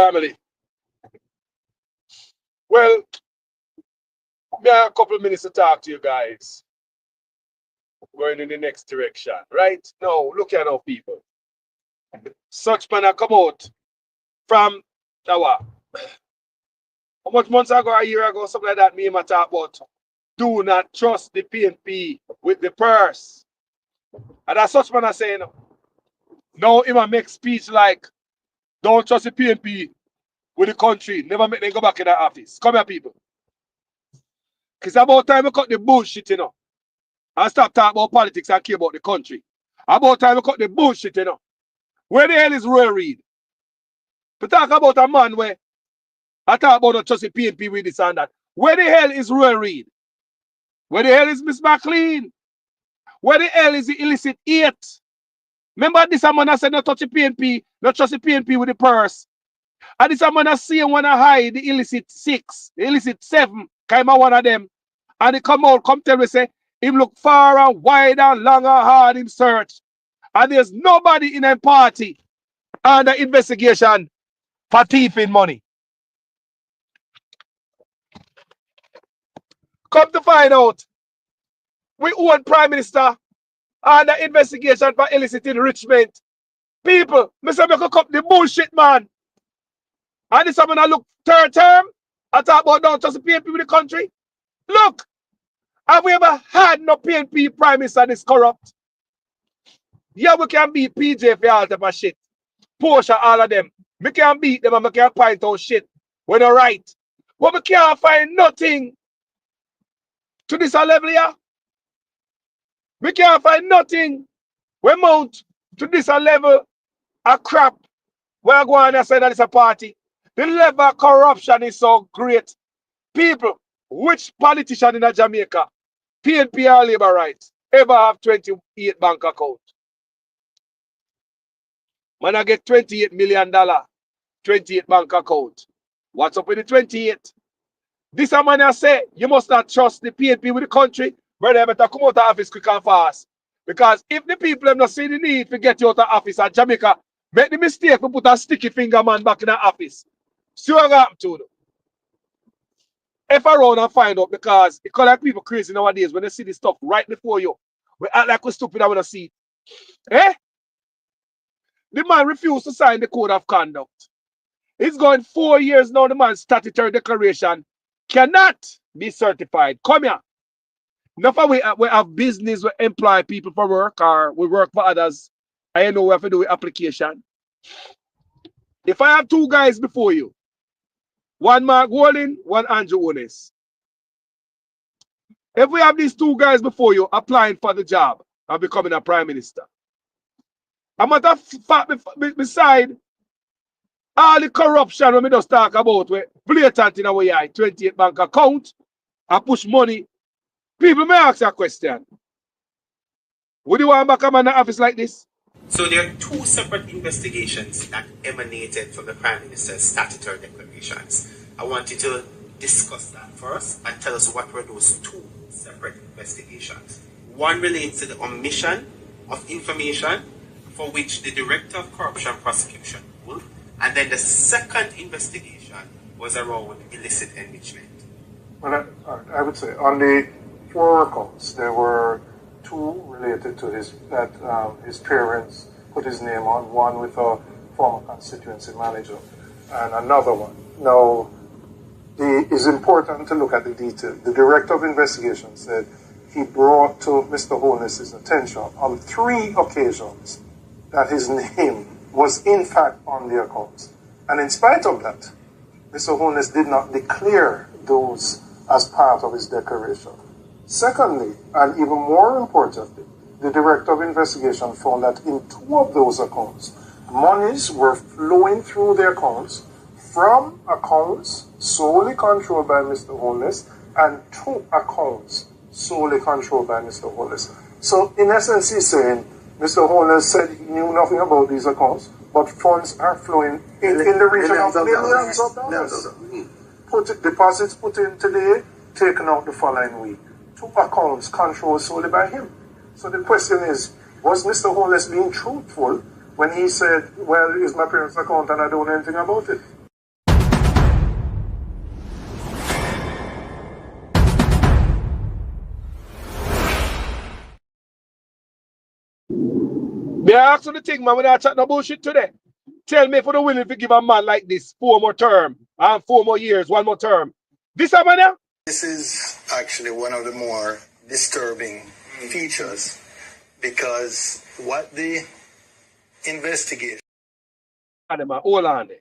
Family. Well, we have a couple of minutes to talk to you guys. Going in the next direction, right? Now, look at our people. Such man have come out from our how much months ago, a year ago, something like that, me and my talk about. Do not trust the PNP with the purse. And that's such man are saying, now him a make speech like, don't trust the PNP with the country. Never make them go back in the office. Come here, people. It's about time we cut the bullshit, and stop talking about politics and care about the country. About time we cut the bullshit, Where the hell is Roy Reid? We talk about a man where I talk about not trust the PNP with this and that. Where the hell is Roy Reid? Where the hell is Miss McLean? Where the hell is the illicit 8? Remember this man that said not touch the PNP, not trust the PNP with the purse. And this man that see him wanna hide the illicit 6, the illicit 7, kind of one of them. And he come out, come tell me, say, him look far and wide and long and hard in search. And there's nobody in a party under investigation for thieving money. Come to find out, we own Prime Minister under investigation for illicit enrichment. People, Mr. Make up the bullshit, man. And this someone that look third term, I talk about don't trust the PNP with the country. Look, have we ever had no PNP Prime Minister this corrupt? Yeah, we can beat PJ for all type of shit. Porsche, all of them. We can beat them and we can point out shit when they're right. But we can't find nothing to this level here. We can't find nothing. We mount to this level of crap. We're going to say that it's a party. The level of corruption is so great. People, which politician in Jamaica, PNP or Labour Rights, ever have 28 bank account? Man, I get $28 million, 28 bank account. What's up with the 28? This a man I say, you must not trust the PNP with the country, brother, better come out of office quick and fast. Because if the people have not seen the need to get you out of office at Jamaica, make the mistake to put a sticky finger man back in the office. See what happened to them. If I run and find out, because it call like people crazy nowadays when they see this stuff right before you. We act like we're stupid and we don't see it. Eh? The man refused to sign the code of conduct. It's going 4 years now, the man's statutory declaration cannot be certified. Come here. Enough of we have business, we employ people for work or we work for others. I know we have to do with application. If I have 2 guys before you, one Mark Golding, one Àndrew Honest. If we have these 2 guys before you applying for the job and becoming a prime minister, a matter of fact, beside all the corruption when we just talk about, we blatant in our eye, 28 bank account, and push money, people may ask a question. Would you want to come in the office like this? So there are 2 separate investigations that emanated from the Prime Minister's statutory declarations. I want you to discuss that first and tell us what were those 2 separate investigations. One relates to the omission of information for which the Director of Corruption Prosecution ruled, and then the second investigation was around illicit enrichment. Well, I would say on the 4 accounts, there were 2 related to his parents put his name on, one with a former constituency manager and another one. Now, it's important to look at the detail. The Director of Investigation said he brought to Mr. Holness's attention on 3 occasions that his name was in fact on the accounts. And in spite of that, Mr. Holness did not declare those as part of his declaration. Secondly, and even more importantly, the Director of Investigation found that in 2 of those accounts, monies were flowing through the accounts from accounts solely controlled by Mr. Holness and 2 accounts solely controlled by Mr. Holness. So in essence, he's saying, Mr. Holness said he knew nothing about these accounts, but funds are flowing in the region of millions of dollars. Deposits put in today, taken out the following week. 2 accounts controlled solely by him. So the question is, was Mr. Holness being truthful when he said, well, it's my parents' account and I don't know anything about it? Me ask you the thing, man, when I chat no bullshit today. Tell me if you're willing to give a man like this 4 more term and 4 more years, 1 more term. This a man here? This is actually one of the more disturbing features because what the investigation. Hold on there.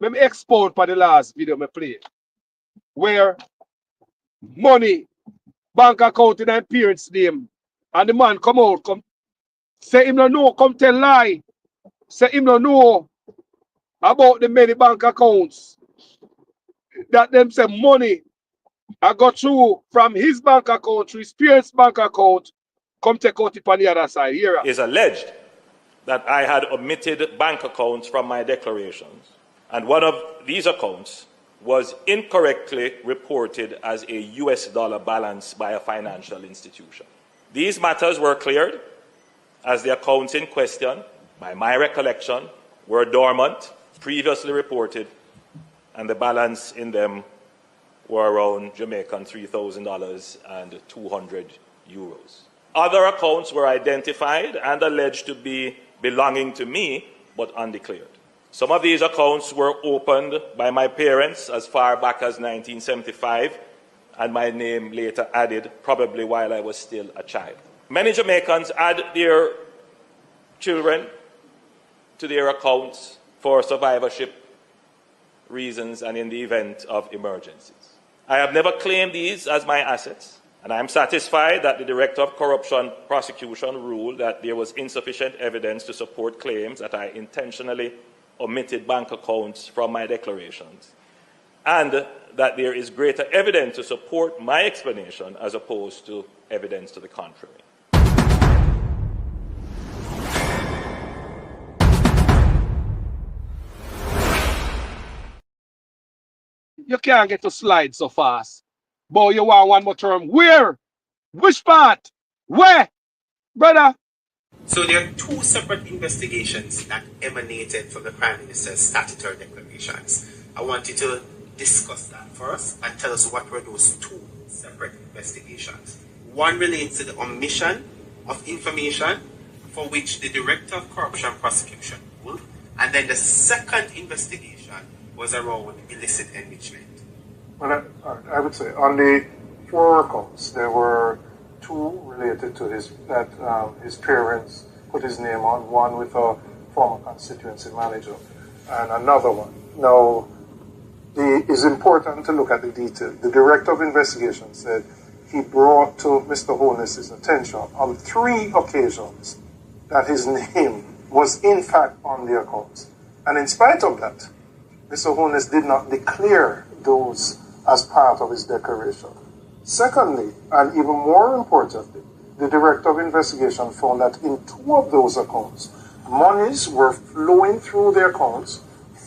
Let me expose for the last video I played. Where money, bank account in their parents' name, and the man come out, come say him no know, come tell lie. Say him no know about the many bank accounts. That them say money I got through from his bank account to his parents' bank account, come take out it on the other side. Here. Is alleged that I had omitted bank accounts from my declarations, and one of these accounts was incorrectly reported as a US dollar balance by a financial institution. These matters were cleared as the accounts in question, by my recollection, were dormant, previously reported, and the balance in them were around Jamaican $3,000 and 200 euros. Other accounts were identified and alleged to be belonging to me, but undeclared. Some of these accounts were opened by my parents as far back as 1975, and my name later added, probably while I was still a child. Many Jamaicans add their children to their accounts for survivorship reasons and in the event of emergencies. I have never claimed these as my assets, and I am satisfied that the Director of Corruption Prosecution ruled that there was insufficient evidence to support claims that I intentionally omitted bank accounts from my declarations, and that there is greater evidence to support my explanation as opposed to evidence to the contrary. You can't get to slide so fast. But you want 1 more term. Where? Which part? Where? Brother? So there are 2 separate investigations that emanated from the Prime Minister's statutory declarations. I want you to discuss that first and tell us what were those 2 separate investigations. One relates to the omission of information for which the Director of Corruption Prosecution ruled, and then the second investigation was around illicit enrichment. Well, I would say on the 4 accounts, there were 2 related to his parents put his name on, one with a former constituency manager, and another one. Now, it's important to look at the detail. The Director of Investigation said he brought to Mr. Holness's attention on 3 occasions that his name was in fact on the accounts. And in spite of that, Mr. Holness did not declare those as part of his declaration. Secondly, and even more importantly, the Director of Investigation found that in 2 of those accounts, monies were flowing through the accounts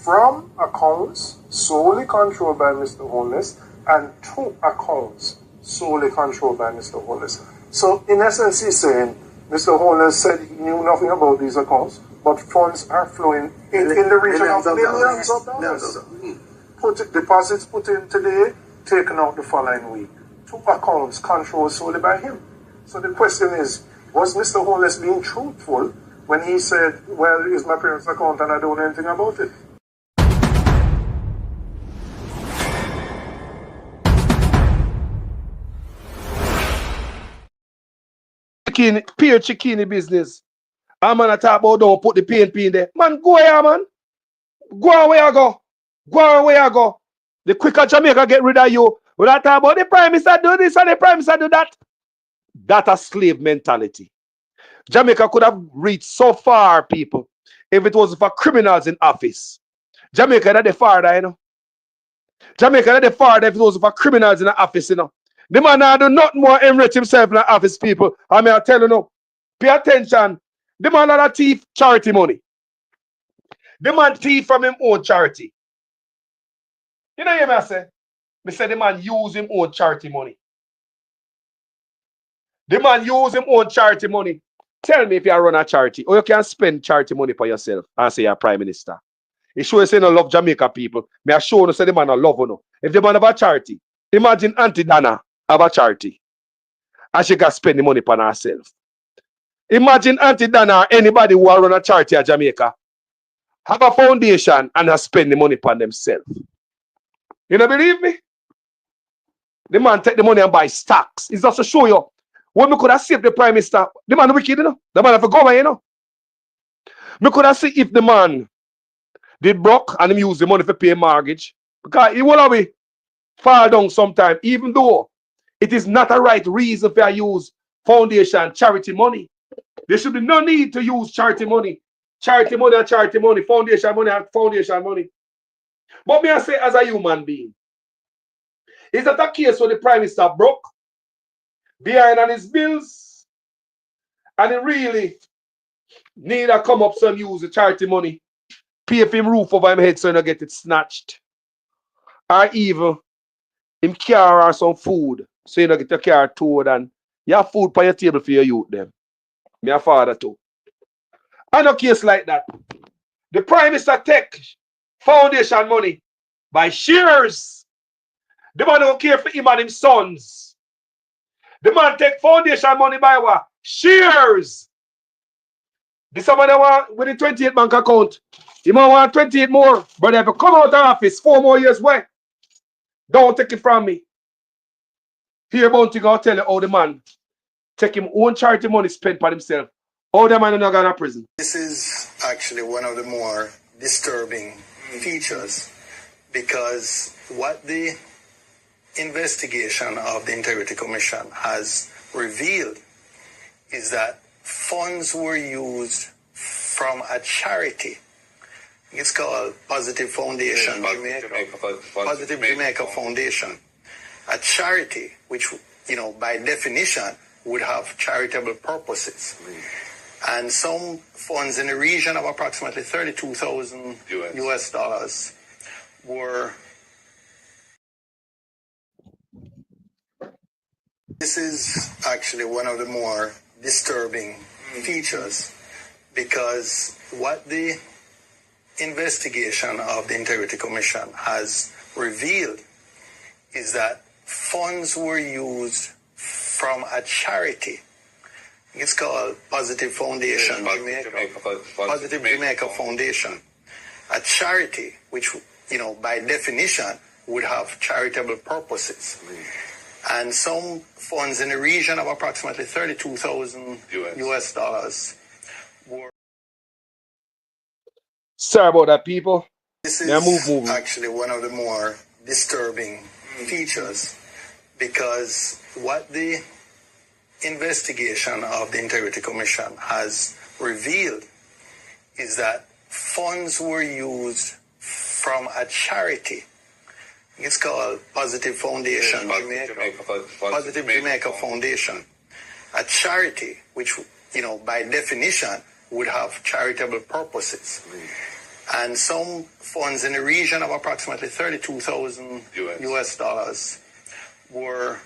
from accounts solely controlled by Mr. Holness and 2 accounts solely controlled by Mr. Holness. So in essence, he's saying Mr. Holness said he knew nothing about these accounts, but funds are flowing in the region of millions of dollars. Deposits put in today, taken out the following week. 2 accounts controlled solely by him. So the question is, was Mr. Holness being truthful when he said, well, it's my parents' account and I don't know anything about it? Pure chickini business. I'm gonna talk about don't put the PNP in there. Man, go here, man. Go away, I go. Go away, I go. The quicker Jamaica get rid of you. When I talk about the Prime Minister do this and the Prime Minister do that. That's a slave mentality. Jamaica could have reached so far, people, if it was for criminals in office. Jamaica that the farther, you know. Jamaica that the farther if it was for criminals in the office, you know. The man now do not more enrich himself in the office, people. I mean, I tell you no. Pay attention. The man had a thief charity money. The man thief from him own charity. You know what I say? Me say the man use him own charity money. The man use him own charity money. Tell me if you run a charity or you can spend charity money for yourself and say you're Prime Minister. It shows you no love Jamaica people. Me I show you say the man a love you no. If the man have a charity, imagine Auntie Dana have a charity. And she can spend the money for herself. Imagine Auntie Dana or anybody who run a charity at Jamaica have a foundation and have spend the money upon themselves. You don't believe me? The man take the money and buy stocks. It's just to show you what we could have saved the prime minister. The man wicked, you know. The man have a government, you know. We could have seen if the man did broke and him use the money for pay mortgage. Because he will be fall down sometime, even though it is not a right reason for use foundation charity money. There should be no need to use charity money. Charity money and charity money, foundation money and foundation money. But me I say as a human being, is that a case where the prime minister broke behind on his bills and he really need to come up and use the charity money, pay for him roof over him head so he don't get it snatched? Or even him car or some food so you don't get your car towed and you have food on your table for your youth them. Me a father too. And a case like that. The prime minister take foundation money by shares. The man don't care for him and his sons. The man take foundation money by what? Shares. This man want with the 28 bank account. He might want 28 more. But if you come out of office 4 more years, wait. Don't take it from me. Here Bounty gonna tell you how the man take him own charity money spent by himself. How the man is not going to prison. This is actually one of the more disturbing features because what the investigation of the Integrity Commission has revealed is that funds were used from a charity. It's called Positive Foundation, Positive Jamaica Foundation. A charity which, by definition, would have charitable purposes. And some funds in the region of approximately $32,000 US dollars were. This is actually one of the more disturbing features because what the investigation of the Integrity Commission has revealed is that funds were used from a charity. It's called Positive Foundation, Positive Jamaica Foundation. A charity which, by definition, would have charitable purposes. And some funds in the region of approximately $32,000 US dollars were. Sorry about that, people. This is actually one of the more disturbing features because what the investigation of the Integrity Commission has revealed is that funds were used from a charity. It's called Positive Foundation, Positive Jamaica Foundation. A charity which, by definition, would have charitable purposes. And some funds in the region of approximately $32,000 US dollars were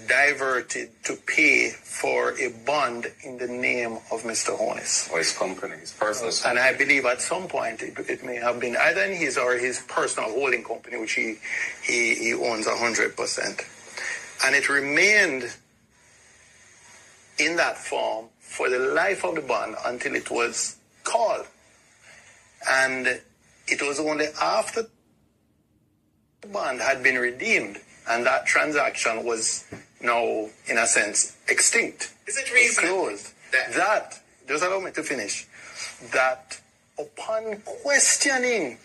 diverted to pay for a bond in the name of Mr. Honus. Or his company, his personal company. And I believe at some point it may have been either in his or his personal holding company, which he owns 100%. And it remained in that form for the life of the bond until it was called. And it was only after the bond had been redeemed and that transaction was now, in a sense, extinct. Is it reasonable? Closed. That, just allow me to finish, that upon questioning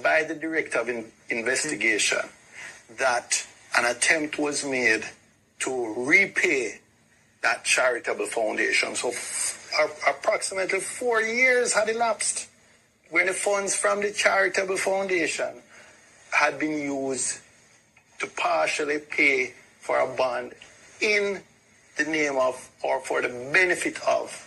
by the director of investigation that an attempt was made to repay that charitable foundation. So approximately 4 years had elapsed when the funds from the charitable foundation had been used to partially pay for a bond in the name of or for the benefit of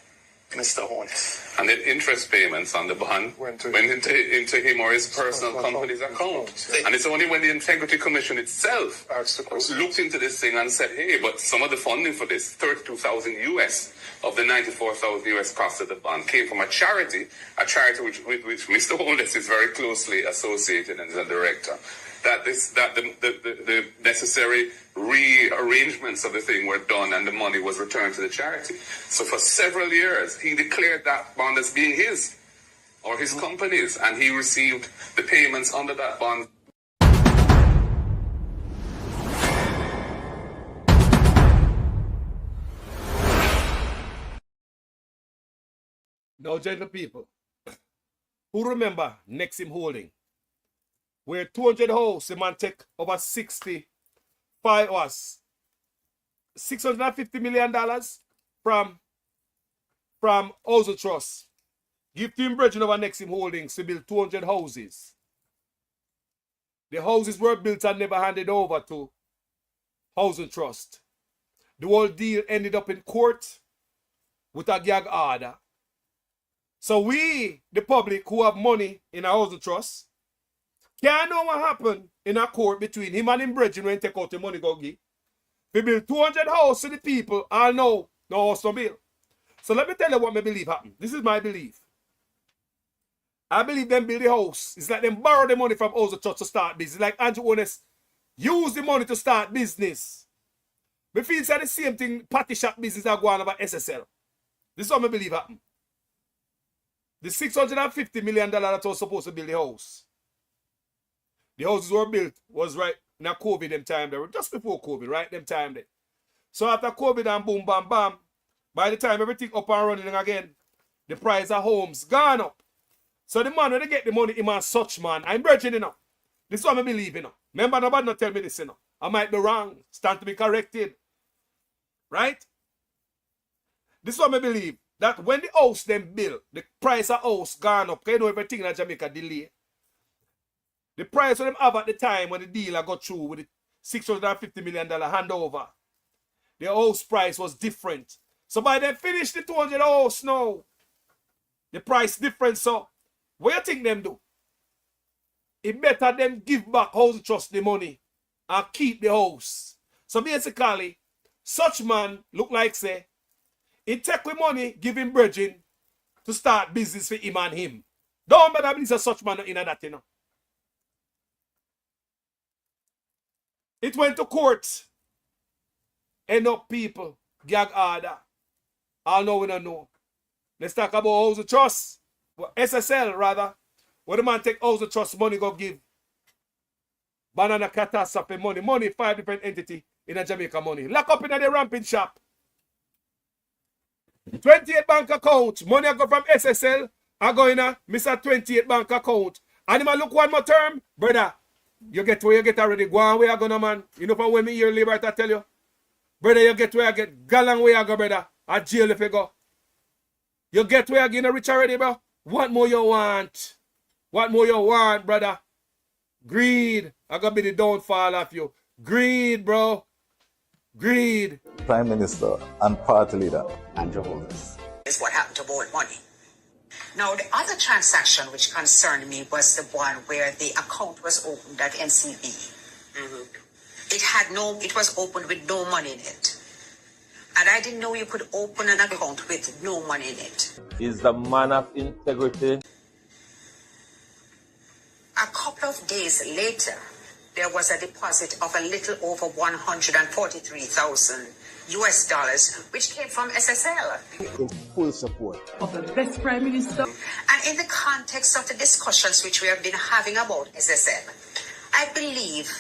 Mr. Honus. And the interest payments on the bond went into him or his personal company's account. And it's only when the Integrity Commission itself looked into this thing and said, hey, but some of the funding for this, $32,000 US of the $94,000 US cost of the bond, came from a charity with which Mr. Honus is very closely associated and is a director. that the necessary rearrangements of the thing were done and the money was returned to the charity. So for several years, he declared that bond as being his or his company's, and he received the payments under that bond. Now, gentle people, who remember Nexim Holding, where 200 house, the man take over 650 million dollars from Housing Trust. Give to him brethren over Nexim Holdings to build 200 houses. The houses were built and never handed over to Housing Trust. The whole deal ended up in court with a gag order. So we, the public who have money in a Housing Trust, can't know what happened in a court between him and him brethren when he take out the money go give. We build 200 houses to the people, all know no house no bill. So let me tell you what my belief happened. This is my belief. I believe them build the house. It's like them borrow the money from Housing Trust to start business. Like Àndrew Honest use the money to start business. We feel it's the same thing, party shop business are going about SSL. This is what I believe happened. The $650 million that was supposed to build the house. The houses were built was right in a COVID them time there. Just before COVID, right them time there. So after COVID and boom, bam, bam, by the time everything up and running again, the price of homes gone up. So the man when they get the money, him and such man, I'm bridging, you know. This is what I believe, you know. Remember, nobody not tell me this, you know. I might be wrong. Stand to be corrected. Right? This is what I believe. That when the house them build, the price of house gone up. You know everything in Jamaica delay. The price of them have at the time when the dealer got through with the $650 million handover, the house price was different. So by then finish the 200 house now, the price different. So what you think them do? It better them give back Housing Trust the money and keep the house. So basically, such man look like say, he take with money, give him bridging to start business for him and him. Don't better believe such man in that, you know. It went to court. End up people, gag order. All know we don't know. Let's talk about Housing Trust. Well, SSL rather. When the man take Housing Trust money go give. Banana catastrophe money. Money 5 different entity in a Jamaica money. Lock up in the ramping shop. 28 bank account. Money I go from SSL. I go in a Mr. 28 bank account. And if I look one more term, brother, you get where you get already. Go on where you go, man. You know from when me hear Liberty I tell you. Brother, you get where I get. Galang where you go, brother. At jail if you go. You get where you get rich already, bro. What more you want? What more you want, brother? Greed. I gotta be the downfall of you. Greed, bro. Greed. Prime Minister and Party Leader Àndrew Holmes. Is what happened to borrowed money. Now, the other transaction which concerned me was the one where the account was opened at NCB. It was opened with no money in it. And I didn't know you could open an account with no money in it. Is the man of integrity. A couple of days later, there was a deposit of a little over 143,000 US dollars, which came from SSL. In full support of the best Prime Minister. And in the context of the discussions which we have been having about SSL, I believe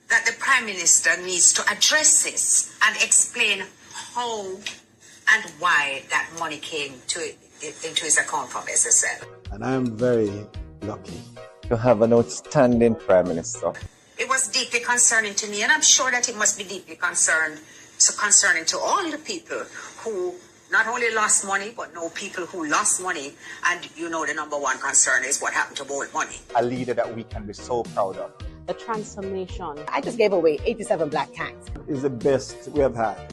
that the Prime Minister needs to address this and explain how and why that money came into his account from SSL. And I'm very lucky to have an outstanding Prime Minister. It was deeply concerning to me, and I'm sure that it must be deeply concerning to all the people who not only lost money, but know people who lost money. And you know the number one concern is what happened to borrowed money. a leader that we can be so proud of. The transformation. I just gave away 87 black cats. Is the best we have had.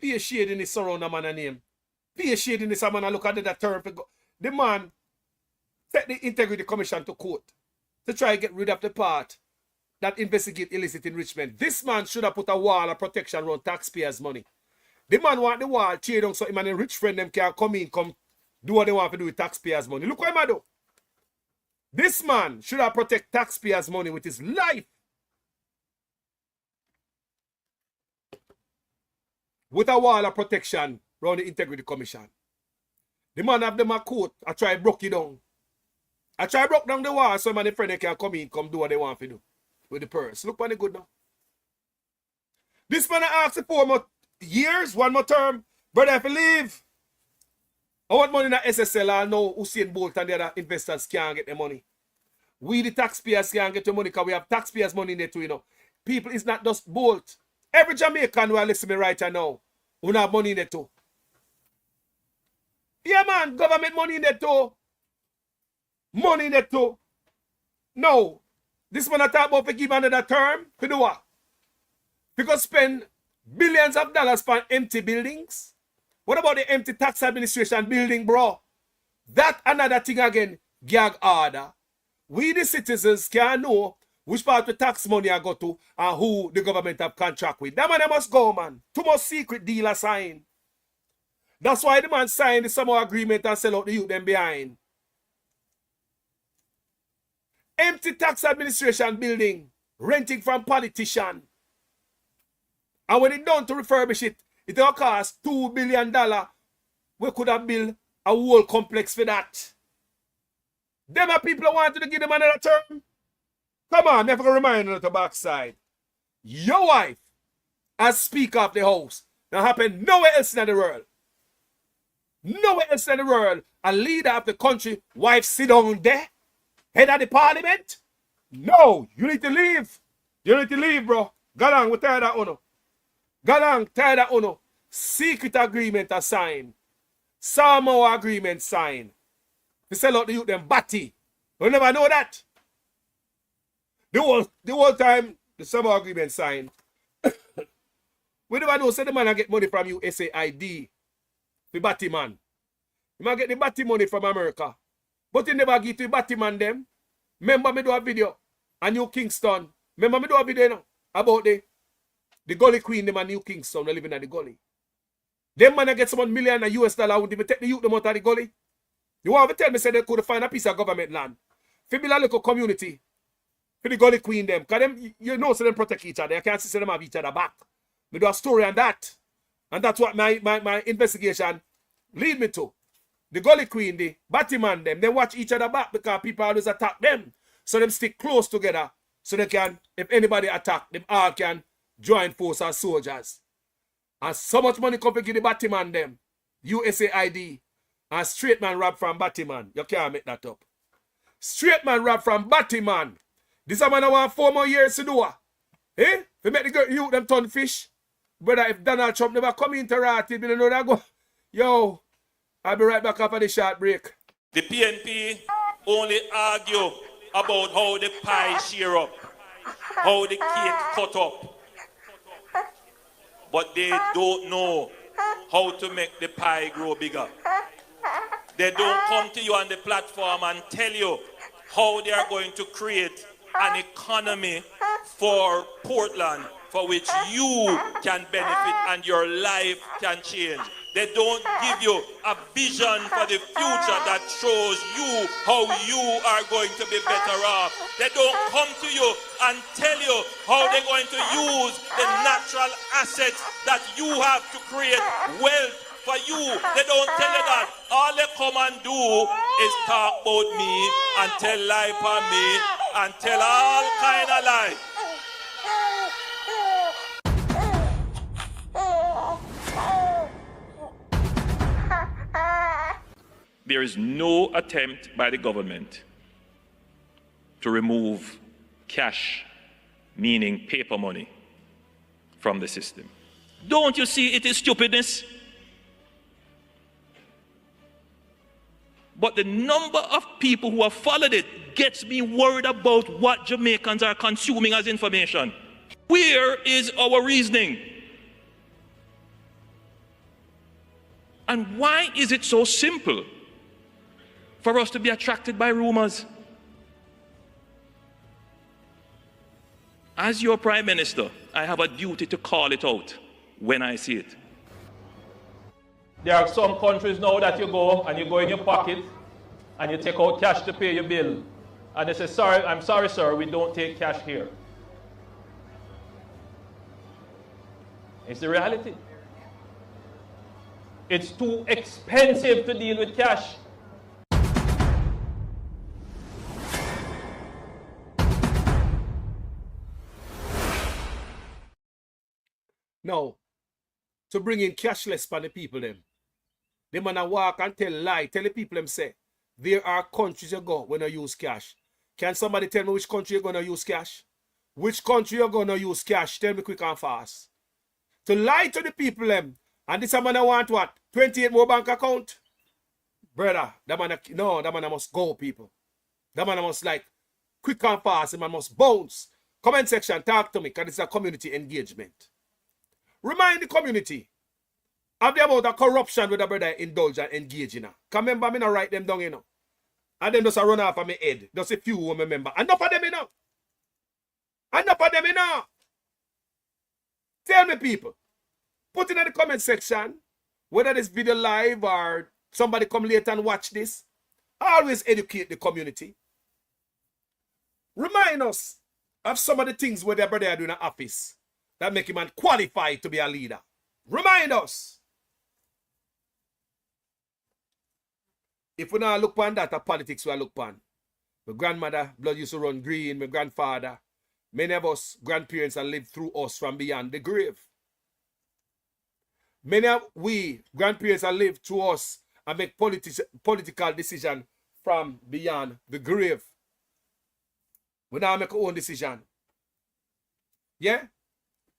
Pay a shade in the surround a man a name. Pay a shade in this man and look at that term. The man take the Integrity Commission to court to try to get rid of the part that investigate illicit enrichment. This man should have put a wall of protection around taxpayers' money. The man want the wall tear down so him and the rich friend them can come in, come do what they want to do with taxpayers' money. Look what him a do. This man should have protect taxpayers' money with his life. With a wall of protection around the Integrity Commission. The man have them a coat. I try broke it down. I try broke down the wall so my friend can come in, come do what they want to do with the purse. Look what they good now. This man asked for 4 more years, 1 more term. Brother, if you leave, I want money in the SSL. I know Usain Bolt and the other investors can't get the money. We, the taxpayers, can't get the money because we have taxpayers' money in there too, you know. People, it's not just Bolt. Every Jamaican who are listening to me right now, who have money in there too. Yeah, man, government money in there too. Money in there too. No. This man I talk about for give another term, for do what? Because spend billions of dollars for empty buildings. What about the empty tax administration building, bro? That another thing again, gag order. We the citizens can know which part of the tax money I go to and who the government have contract with. That man must go, man. Too much secret deal sign. That's why the man signed the summer agreement and sell out the youth them behind. Empty tax administration building, renting from politician. And when it done to refurbish it, it will cost $2 billion. We could have built a whole complex for that. Them are people who wanted to give them another term. Come on, never remind you to backside. Your wife, as Speaker of the House, that happened nowhere else in the world. Nowhere else in the world, a leader of the country, wife sit down there, head of the parliament. No, you need to leave. You need to leave, bro. Go on, we're tired of Uno. Go on, tired of Uno. Secret agreement are signed. Samo agreement signed. We sell out the youth them batty. You never know that. The whole time the Samo agreement signed. We never know, say the man I get money from USAID. The batty man. You might get the batty money from America. But he never give to the batty man them. Remember me do a video on New Kingston. Remember me do a video now about the gully queen them and New Kingston living at the gully. Them man get some $1 million US would even take the youth them out of the gully. You want to tell me say they could find a piece of government land. For build a little community. For the gully queen them. Because them, you know, so them protect each other. You can't see them have each other back. Me do a story on that. And that's what my investigation lead me to. The gully queen, the Batman them, they watch each other back because people always attack them. So them stick close together so they can, if anybody attack, them all can join force as soldiers. And so much money come to give the Batman them, USAID, and straight man rob from Batman. You can't make that up. Straight man rob from Batman. This a man I want 4 more years to do. Eh? They make the youth them turn fish. Brother, if Donald Trump never come into Ratty, we don't know that go. Yo, I'll be right back after the short break. The PNP only argue about how the pie shear up, how the cake cut up. But they don't know how to make the pie grow bigger. They don't come to you on the platform and tell you how they are going to create an economy for Portland for which you can benefit and your life can change. They don't give you a vision for the future that shows you how you are going to be better off. They don't come to you and tell you how they're going to use the natural assets that you have to create wealth for you. They don't tell you that. All they come and do is talk about me and tell lie for me and tell all kind of lies. There is no attempt by the government to remove cash, meaning paper money, from the system. Don't you see it is stupidness? But the number of people who have followed it gets me worried about what Jamaicans are consuming as information. Where is our reasoning? And why is it so simple for us to be attracted by rumors? As your Prime Minister, I have a duty to call it out when I see it. There are some countries now that you go and you go in your pocket and you take out cash to pay your bill. And they say, sorry, I'm sorry, sir, we don't take cash here. It's the reality. It's too expensive to deal with cash. Now, to bring in cashless for the people them. They man a walk and tell the people them say, there are countries you go when you use cash. Can somebody tell me which country you're gonna use cash? Which country you're gonna use cash? Tell me quick and fast. To lie to the people them, and this man want what? 28 more bank account? Brother, that man must go, people. That man must like quick and fast, the man must bounce. Comment section, talk to me, because it's a community engagement. Remind the community of the amount of corruption with the brother indulge and engage in. Because remember, me not write them down, you know. And them just a run off of my head. Just a few who remember. Enough of them, you know. Enough of them, you know. Tell me, people. Put it in the comment section, whether this video live or somebody come later and watch this. Always educate the community. Remind us of some of the things where their brother are doing in the office that make him unqualified to be a leader. Remind us. If we now look upon that, a politics we look upon. My grandmother, blood used to run green. My grandfather, many of us grandparents have lived through us from beyond the grave. Many of we grandparents have lived through us and make political decisions from beyond the grave. We now make our own decision. Yeah?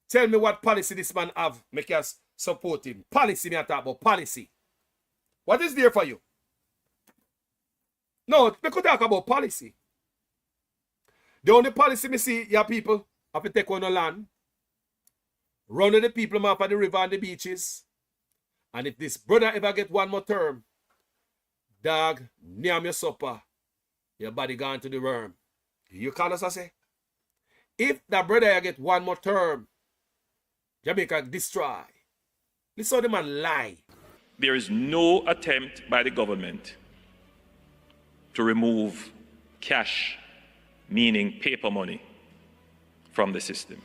Tell me what policy this man have, make us support him. Policy, me I talk about policy. What is there for you? No, we could talk about policy. The only policy me see, your people have to take on the land, run the people off of the river and the beaches, and if this brother ever get one more term, dog, name your supper, your body gone to the worm. You call us, I say? If that brother get one more term, Jamaica destroy. Listen how the man lie. There is no attempt by the government to remove cash, meaning paper money, from the system.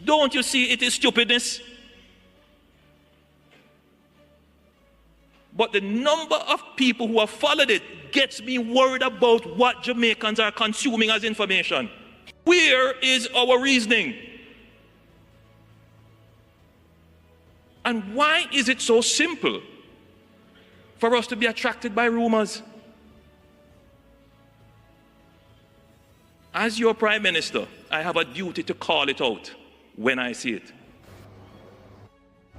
Don't you see it is stupidness? But the number of people who have followed it gets me worried about what Jamaicans are consuming as information. Where is our reasoning? And why is it so simple for us to be attracted by rumors? As your Prime Minister, I have a duty to call it out when I see it.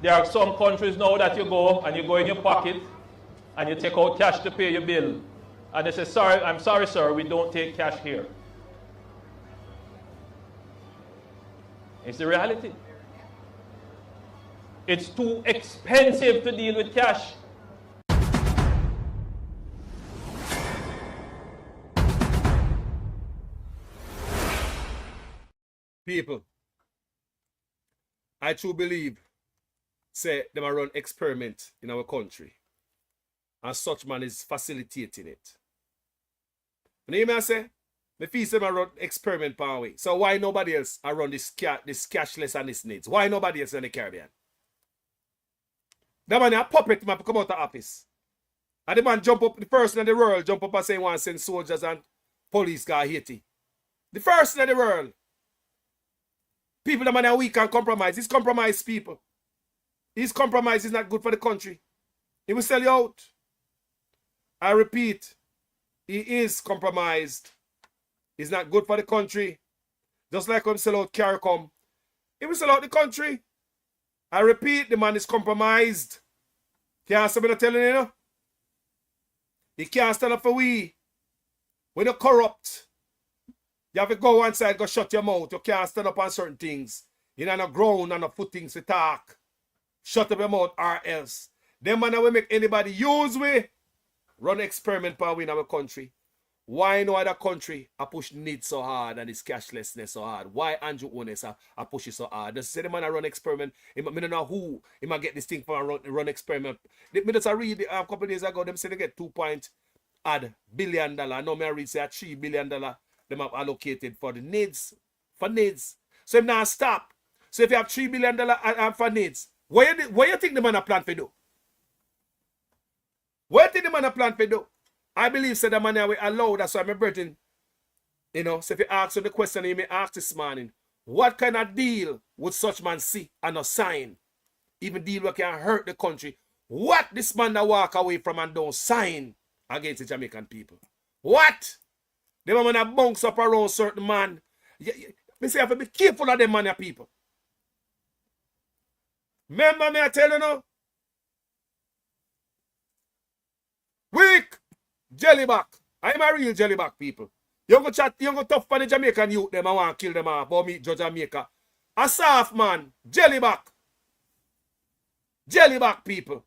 There are some countries now that you go and you go in your pocket and you take out cash to pay your bill. And they say, sorry, I'm sorry, sir, we don't take cash here. It's the reality. It's too expensive to deal with cash. People, I truly believe, say, them a run experiment in our country. And such man is facilitating it. You know what I say? Me feel them a run experiment per way. So why nobody else a run this cashless and this needs? Why nobody else in the Caribbean? That man a puppet man come out of the office. And the man jump up, the person in the world jump up and say he want to send soldiers and police guy Haiti. The first in the world. People that man are weak and compromised. He's compromised people. His compromise is not good for the country. He will sell you out. I repeat, he is compromised. He's not good for the country. Just like when sell out CARICOM. He will sell out the country. I repeat, the man is compromised. Can't somebody telling you, know? He can't stand up for we. When you're corrupt, you have to go one side, go shut your mouth. You can't stand up on certain things. You know, on ground and footings to talk. Shut up your mouth or else. Them man will make anybody use we. Run experiment power in our country. Why no other country I push need so hard and this cashlessness so hard? Why Andrew Ones I push it so hard? Just say the man I run experiment. I don't know who he might get this thing from a run experiment. Me just read a couple of days ago, them say they get $2 billion. Now me I read say $3 billion them have allocated for the needs. For needs. So him now stop. So if you have $3 billion for needs, what you think the man a plan for do? What you think the man a plan for do? I believe said the man will allow. That's why my brethren, you know, so if you ask him the question you may ask this morning, what kind of deal would such man see and not sign? Even deal that can hurt the country. What this man that walk away from and don't sign against the Jamaican people? What? The man that bunks up around certain man. Me say you have to be careful of them man people. Remember me I tell you now? Weak jellyback. I'm a real jellyback people. You go chat, you go tough for the Jamaican youth, them I want to kill them off, but me judge Jamaica. A soft man, jellyback. Jellyback people.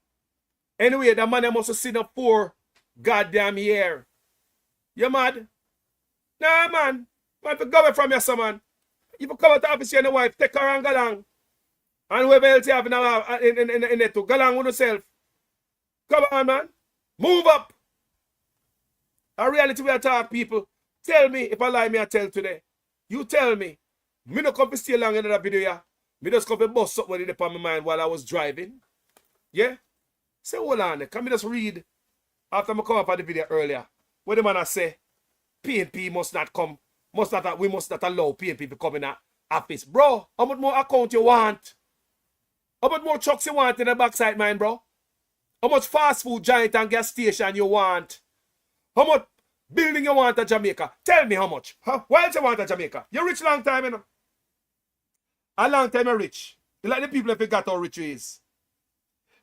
Anyway, the man must have seen a 4 goddamn year. You mad? Nah man. Man, if you go away from your son, man. If you come out the office and your wife, take her and go along. And whoever else you have in it to go along with yourself. Come on, man. Move up. A reality we are talk, people. Tell me if I lie, me I tell today. You tell me. Me no come to stay long in that video, yeah. Me just come to bust something in upon my mind while I was driving. Yeah? Say, hold on. Can me just read after I come up at the video earlier. Where the man I say, PNP must not come. We must not allow PNP to come in our office. Bro, how much more account you want? How much more trucks you want in the backside, man, bro? How much fast food giant and gas station you want? How much building you want at Jamaica? Tell me how much. Huh? Why else you want at Jamaica? You rich long time, you know. A long time you rich. You like the people if you got how rich you is.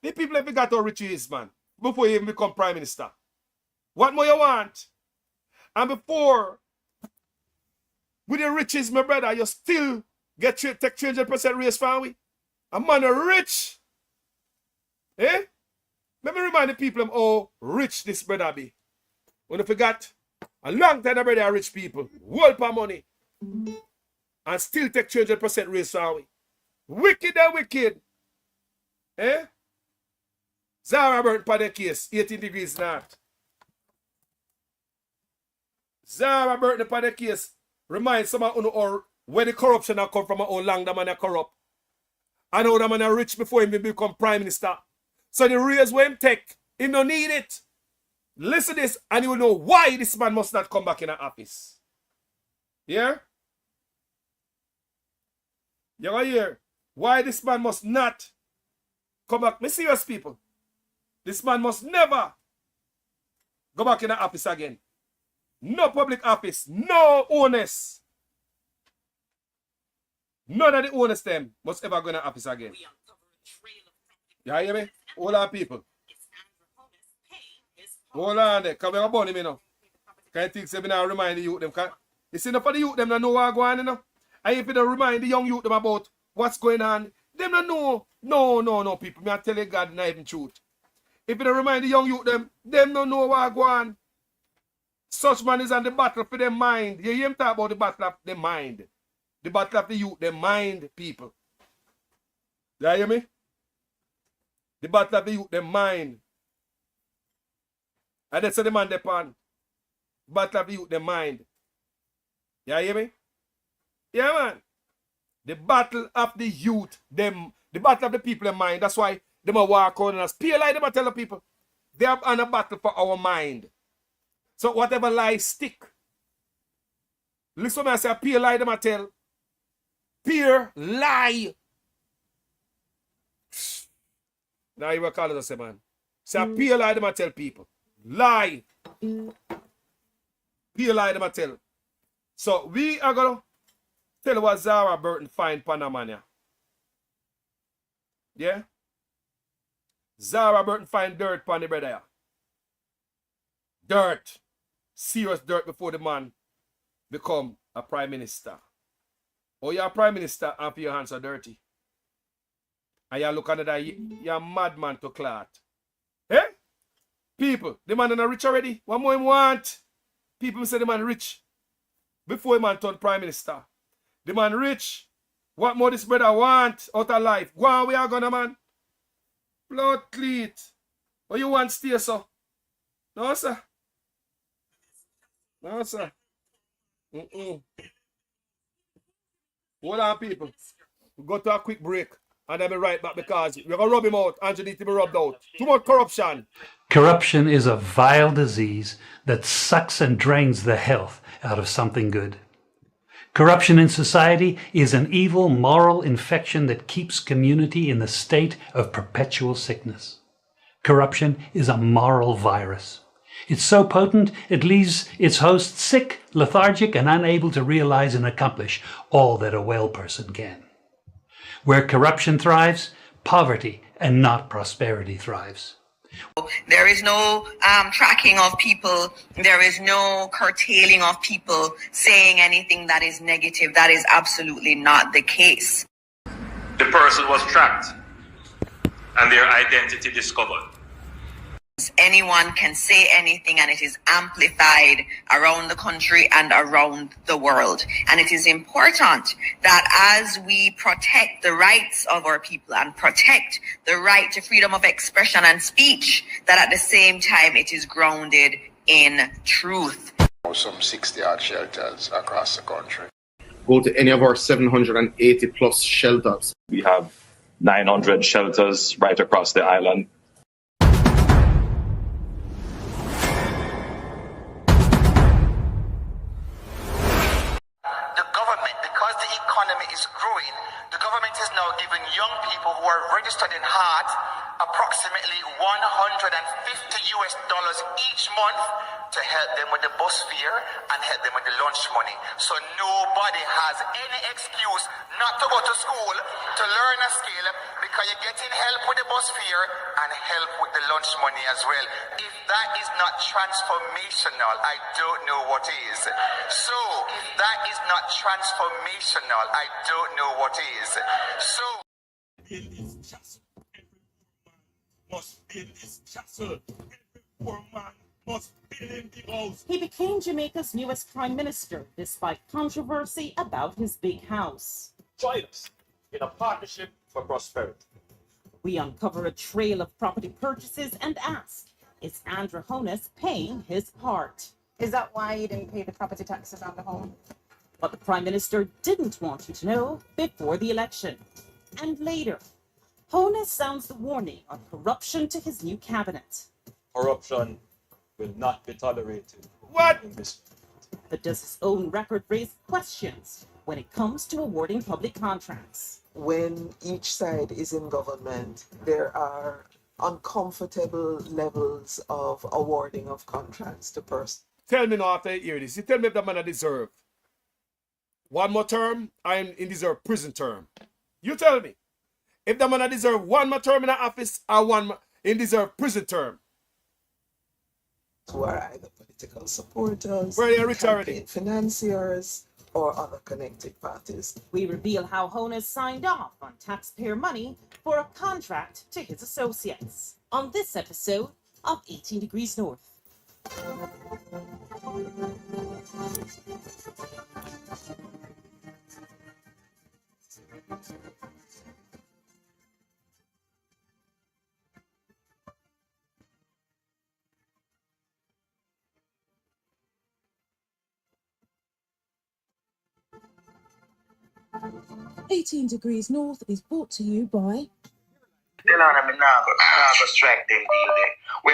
The people if you got how rich you is, man. Before you even become prime minister. What more you want? And before, with the riches, my brother, you still take 300% raise from we. A man rich. Eh? Let me remind the people how rich this brother be. When you forgot, a long time the brother are rich people. World for money. And still take 300% raise from we. Wicked and wicked. Eh? Zara burnt for the case, 18 degrees north. Zara burnt for the case. Remind some of you where the corruption have come from, how long the man are corrupt. And how the man are rich before him become prime minister. So the raise where him take, he don't need it. Listen to this and you will know why this man must not come back in the office. Yeah? You going to hear why this man must not come back. Me serious people. This man must never go back in the office again. No public office. No owners. None of the owners them must ever go in the office again. You hear me? Hold on, people. Hold on there. Because we have bunny me now. Can you think say me now remind the youth them? You see, for the youth them don't know what's going on, you know? And if you don't remind the young youth them about what's going on, them don't know. No, people. Me I tell you God, not even truth. If you don't remind the young youth them don't know what's going on. Such man is on the battle for their mind. You hear him talk about the battle of their mind. The battle of the youth, their mind, people. You hear me? The battle of the youth, their mind. And that's the man they pan. Battle of the youth, their mind. You hear me? Yeah, man. The battle of the youth, them, the battle of the people in mind. That's why they might walk on and spear like them. I tell the people. They are on a battle for our mind. So whatever lies stick. Listen when I say peer lie, them I tell. Peer lie. Now you will call it a say, man. Say peer lie, them I tell people. Lie. Peer lie, them I tell. So we are going to tell you what Zara Burton find Panamania. Yeah? Zara Burton find dirt pan the brother. Dirt. Serious dirt before the man become a prime minister. Or you're a prime minister and your hands are dirty. And you look under that, you're a madman to clot. Eh? People, the man is rich already. What more him want? People say the man rich before the man turned prime minister. The man rich. What more this brother want out of life? Go on, we are gonna, man. Blood cleat. What you want stay, so? No, sir. No, sir. Hold on, people. We go to a quick break. And then be right back because we're going to rub him out. Andrew needs to be rubbed out. Too much corruption. Corruption is a vile disease that sucks and drains the health out of something good. Corruption in society is an evil moral infection that keeps community in the state of perpetual sickness. Corruption is a moral virus. It's so potent it leaves its host sick, lethargic, and unable to realize and accomplish all that a well person can. Where corruption thrives, poverty and not prosperity thrives. There is no tracking of people. There is no curtailing of people saying anything that is negative. That is absolutely not the case. The person was tracked and their identity discovered. Anyone can say anything and it is amplified around the country and around the world. And it is important that as we protect the rights of our people and protect the right to freedom of expression and speech, that at the same time it is grounded in truth. Some 60-odd shelters across the country. Go to any of our 780 plus shelters. We have 900 shelters right across the island. Is growing, the government is now giving young people who are registered in heart approximately $150 each month to help them with the bus fare and help them with the lunch money. So nobody has any excuse not to go to school to learn a skill because you're getting help with the bus fare and help with the lunch money as well. If that is not transformational, I don't know what is. So if that is not transformational, I don't know what is. So in this castle, every must be in this castle. Every poor man must be in the house. He became Jamaica's newest prime minister despite controversy about his big house. Join us in a partnership for prosperity. We uncover a trail of property purchases and ask, is Àndrew paying his part? Is that why you didn't pay the property taxes on the home? What the prime minister didn't want you to know before the election. And later, Honus sounds the warning on corruption to his new cabinet. Corruption will not be tolerated. What? But does his own record raise questions when it comes to awarding public contracts? When each side is in government, there are uncomfortable levels of awarding of contracts to persons. Tell me now after you hear this. You tell me if that man deserve one more term and in deserve prison term. You tell me. If the man deserve one more term in the office or one in deserve prison term. Who are either political supporters, campaign financiers, or other connected parties. We reveal how Honus signed off on taxpayer money for a contract to his associates on this episode of 18 Degrees North. 18 Degrees North is brought to you by... We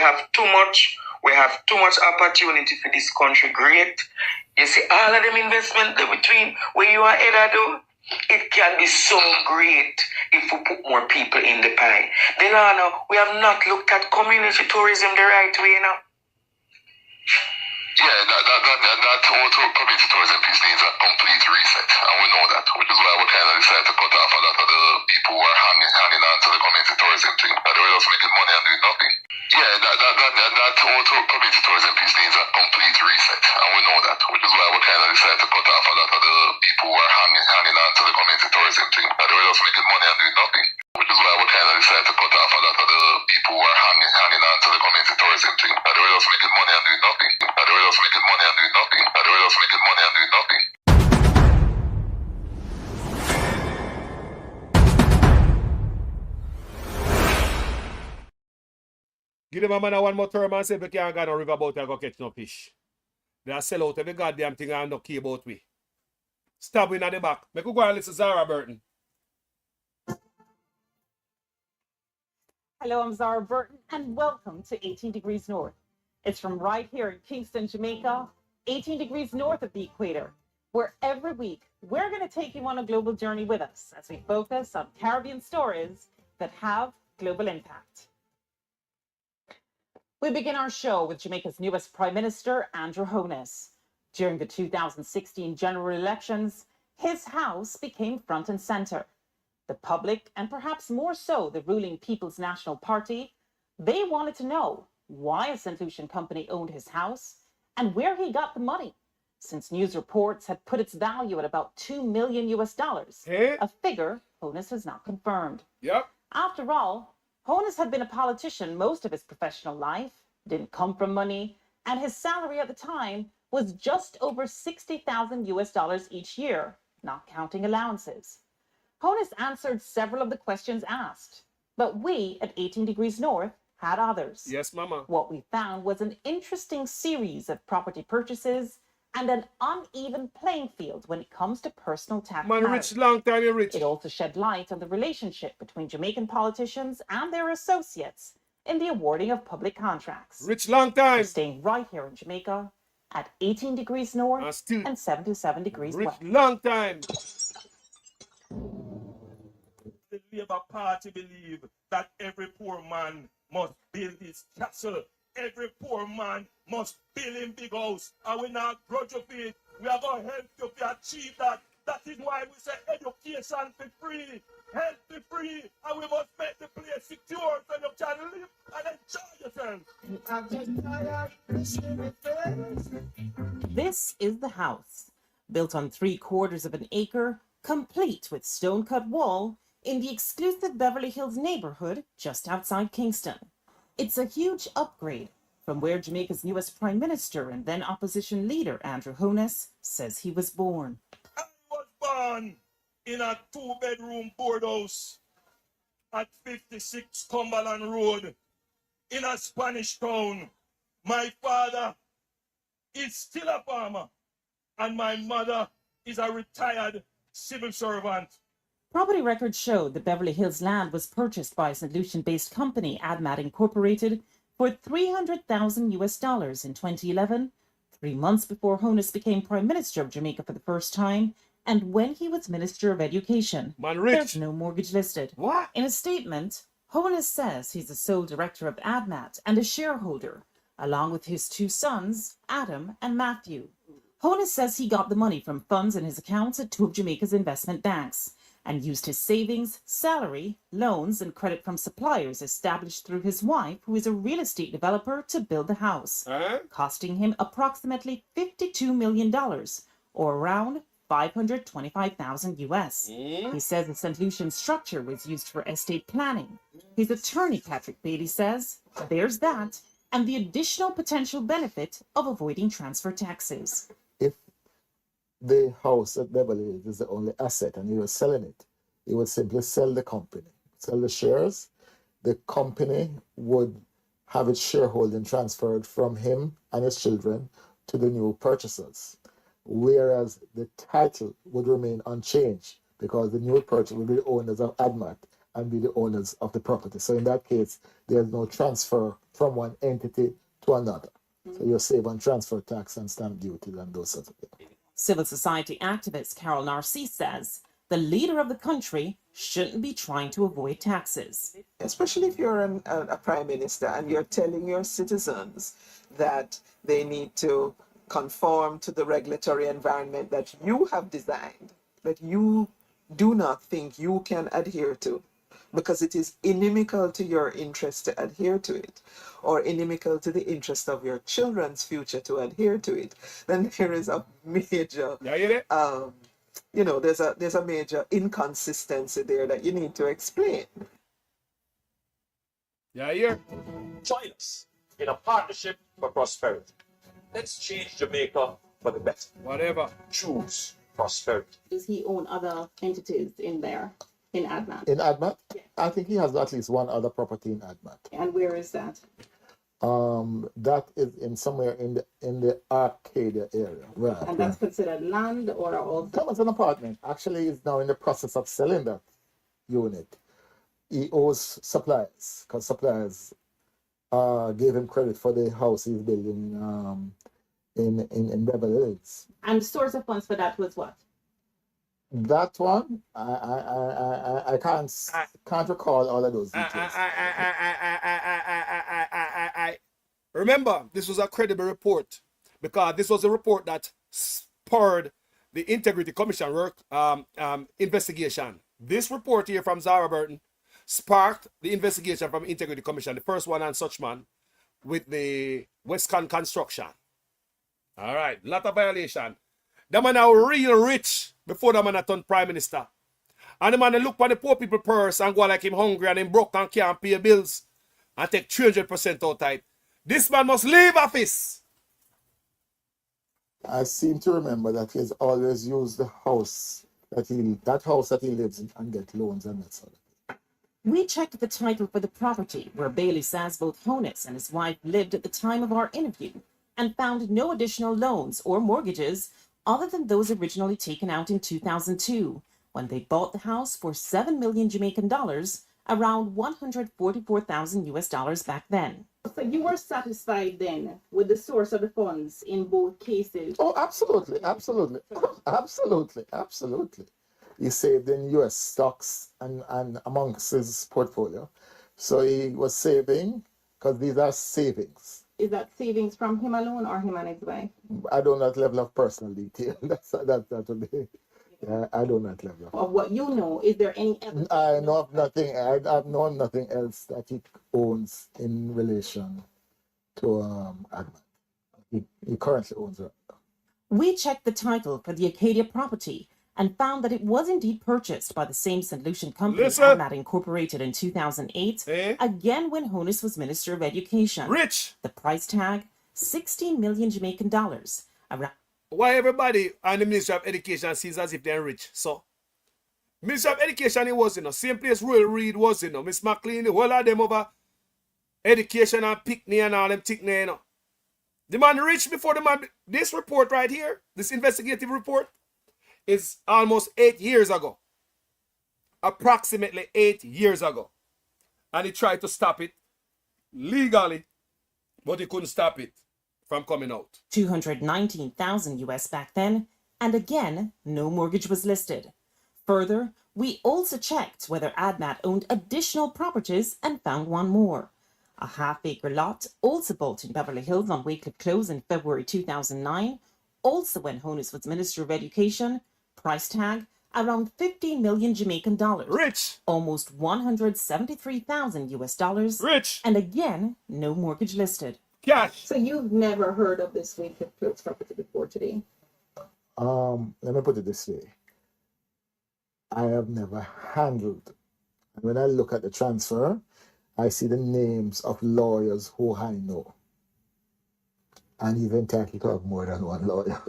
have too much opportunity for this country. Great. You see, all of them investment between where you are headed do, it can be so great if we put more people in the pie. Then we have not looked at community tourism the right way now. Yeah, that whole community tourism piece needs a complete reset, and we know that, which is why we kind of decided to cut off a lot of the people who are hanging on to the community tourism thing. By the way, just making money and doing nothing. Yeah, that whole community tourism piece needs a complete reset, and we know that, which is why we kind of decided to cut off a lot of the people who are hanging on to the community tourism thing. By the way, just making money and doing nothing. Which is why we kind of decided to cut off a lot of the people who are hanging on to the community tourism thing. By the way, just making money and doing nothing. By the way, just making money and doing nothing. Give them a man one more term and say, we can't go no riverboat and go catch no fish. They sell out every goddamn thing and no key about we. Stab in at the back. Make we go and listen to Zara Burton. Hello, I'm Zara Burton, and welcome to 18 Degrees North. It's from right here in Kingston, Jamaica, 18 degrees north of the equator, where every week we're going to take you on a global journey with us as we focus on Caribbean stories that have global impact. We begin our show with Jamaica's newest Prime Minister, Àndrew Holness. During the 2016 general elections, his house became front and center. The public, and perhaps more so the ruling People's National Party, they wanted to know why a St. Lucian company owned his house and where he got the money, since news reports had put its value at about $2 million, a figure Holness has not confirmed. Yep. After all, Holness had been a politician most of his professional life, didn't come from money, and his salary at the time was just over $60,000 each year, not counting allowances. Holness answered several of the questions asked, but we at 18 Degrees North had others. Yes, mama. What we found was an interesting series of property purchases and an uneven playing field when it comes to personal tax Man, matters. rich, long time you rich. It also shed light on the relationship between Jamaican politicians and their associates in the awarding of public contracts. Rich, long time. We're staying right here in Jamaica at 18 degrees north and 77 degrees west. Rich, long time. The Labour Party believe that every poor man must build his castle. Every poor man must build him big house. And we not grudge of it. We are going to help you to achieve that. That is why we say education for free, health for free, and we must make the place secure so you can live and enjoy yourself. This is the house, built on 3/4 of an acre, complete with stone-cut wall, in the exclusive Beverly Hills neighborhood just outside Kingston. It's a huge upgrade from where Jamaica's newest Prime Minister and then opposition leader Àndrew Holness says he was born. I was born in a 2-bedroom board house at 56 Cumberland Road in a Spanish town. My father is still a farmer and my mother is a retired civil servant. Property records showed the Beverly Hills land was purchased by a St. Lucian-based company, AdMat Incorporated, for $300,000 in 2011, 3 months before Holness became Prime Minister of Jamaica for the first time, and when he was Minister of Education. There's no mortgage listed. What? In a statement, Holness says he's the sole director of AdMat and a shareholder, along with his 2 sons, Adam and Matthew. Holness says he got the money from funds in his accounts at 2 of Jamaica's investment banks, and used his savings, salary, loans, and credit from suppliers established through his wife, who is a real estate developer, to build the house, costing him approximately $52 million, or around $525,000. He says the St. Lucian structure was used for estate planning. His attorney, Patrick Beatty, says there's that, and the additional potential benefit of avoiding transfer taxes. If the house at Beverly Hills is the only asset and you were selling it, you would simply sell the company, sell the shares. The company would have its shareholding transferred from him and his children to the new purchasers, whereas the title would remain unchanged because the new purchaser will be the owners of AdMat and be the owners of the property. So in that case, there's no transfer from one entity to another. So you're safe on transfer tax and stamp duty and those sorts of things. Civil society activist Carol Narcisse says the leader of the country shouldn't be trying to avoid taxes. Especially if you're a prime minister and you're telling your citizens that they need to conform to the regulatory environment that you have designed, that you do not think you can adhere to, because it is inimical to your interest to adhere to it, or inimical to the interest of your children's future to adhere to it, then there is a major, there's a major inconsistency there that you need to explain. Join us in a partnership for prosperity. Let's change Jamaica for the better. Whatever. Choose prosperity. Does he own other entities in there, in AdMat? In AdMat? Yeah. I think he has at least one other property in AdMat. And where is that? That is in somewhere in the Arcadia area. Right. And that's considered land or also? That was an apartment. Actually, he's now in the process of selling that unit. He owes suppliers because suppliers gave him credit for the house he's building in Beverly Hills. And source of funds for that was what? That one, I can't recall all of those details. Remember, this was a credible report because this was a report that spurred the Integrity Commission work investigation. This report here from Zara Burton sparked the investigation from Integrity Commission, the first one on Suchman with the Westcon construction. All right, lot of violation. The man are real rich before the man a turn prime minister. And the man look for the poor people purse and go like him hungry and him broke and can't pay bills and take 300% out of it. This man must leave office. I seem to remember that he's always used the house that he lives in and get loans and that sort of thing. We checked the title for the property where Bailey says both Honus and his wife lived at the time of our interview and found no additional loans or mortgages other than those originally taken out in 2002 when they bought the house for 7 million Jamaican dollars, around 144,000 US dollars back then. So you were satisfied then with the source of the funds in both cases? Oh, absolutely. He saved in US stocks and amongst his portfolio. So he was saving because these are savings. Is that savings from him alone or him and his wife? I don't know that level of personal detail. That would be. Yeah, I don't know that level. Of what you know, is there any evidence? I know of nothing. I've known nothing else that he owns in relation to Ahmad. He currently owns it. We checked the title for the Acadia property and found that it was indeed purchased by the same St. Lucian company Ahmad Incorporated in 2008, again when Honus was Minister of Education. Rich! The price tag, 16 million Jamaican dollars. Why everybody on the Ministry of Education sees as if they're rich? So, Ministry of Education, it was, same place Royal Reed was, Miss McLean, the whole of them over education and Pickney and all them Tickney, The man rich before the man, this report right here, this investigative report, is almost 8 years ago. Approximately 8 years ago. And he tried to stop it legally, but he couldn't stop it from coming out. 219,000 US back then, and again, no mortgage was listed. Further, we also checked whether Ahmad owned additional properties and found one more. A half-acre lot, also bought in Beverly Hills on Wycliffe Close in February 2009, also when Honus was Minister of Education, price tag around 15 million Jamaican dollars. Rich! Almost 173,000 US dollars. Rich! And again, no mortgage listed. Cash! So you've never heard of this Wycliffe Close property before today? Let me put it this way. I have never handled. And when I look at the transfer, I see the names of lawyers who I know. And even entitled to have more than one lawyer.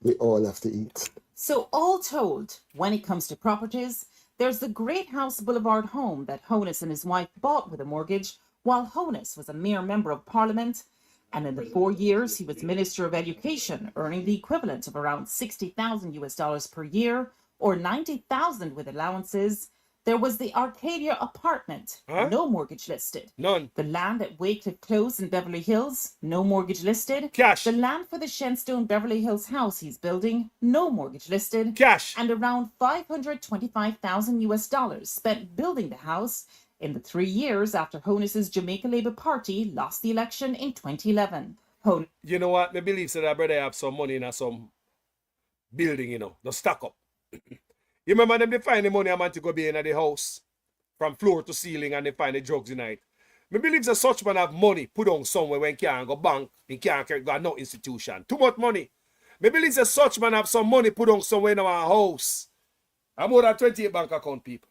We all have to eat. So all told, when it comes to properties, there's the Great House Boulevard home that Honus and his wife bought with a mortgage while Honus was a mere member of parliament, and in the 4 years he was Minister of Education, earning the equivalent of around 60,000 US dollars per year, or 90,000 with allowances. There was the Arcadia apartment, no mortgage listed. None. The land at Wycliffe Close in Beverly Hills, no mortgage listed. Cash. The land for the Shenstone Beverly Hills house he's building, no mortgage listed. Cash. And around 525,000 US dollars spent building the house in the 3 years after Honus's Jamaica Labour Party lost the election in 2011. You know what? I believe that brother have some money in some building, the stock up. You remember them, they find the money a man to go be in the house from floor to ceiling and they find the drugs in it. I believe that such man have money put on somewhere when he can't go bank, he can't go no institution. Too much money. I believe that such man have some money put on somewhere in our house. I'm more than 28 bank account people.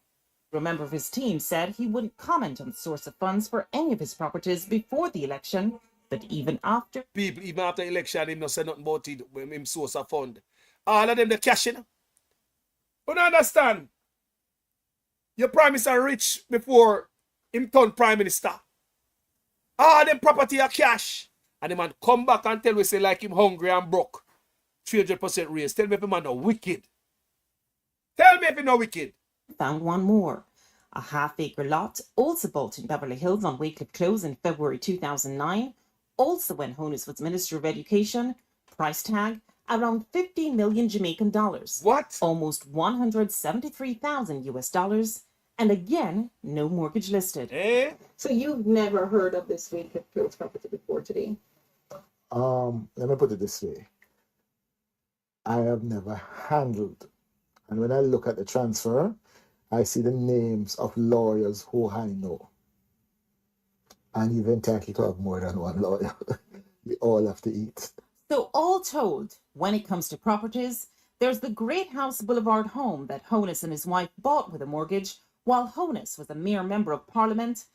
A member of his team said he wouldn't comment on the source of funds for any of his properties before the election, but even after. People, even after the election, him not say nothing about it, him source of fund. All of them, they cash in. But I understand. Your prime minister rich before him turn prime minister. All them property are cash. And the man come back and tell we say like him hungry and broke. 300% raise. Tell me if the man no wicked. Tell me if he no wicked. Found one more. A half-acre lot, also bought in Beverly Hills on Wycliffe Close in February 2009, also when Honus was Minister of Education, price tag around 15 million Jamaican dollars. What? Almost 173,000 US dollars, and again, no mortgage listed. Eh? So you've never heard of this Wycliffe Close property before today? Let me put it this way. I have never handled, and when I look at the transfer, I see the names of lawyers who I know. And even entitled to have more than one lawyer. We all have to eat. So all told, when it comes to properties, there's the Great House Boulevard home that Honus and his wife bought with a mortgage while Honus was a mere member of parliament.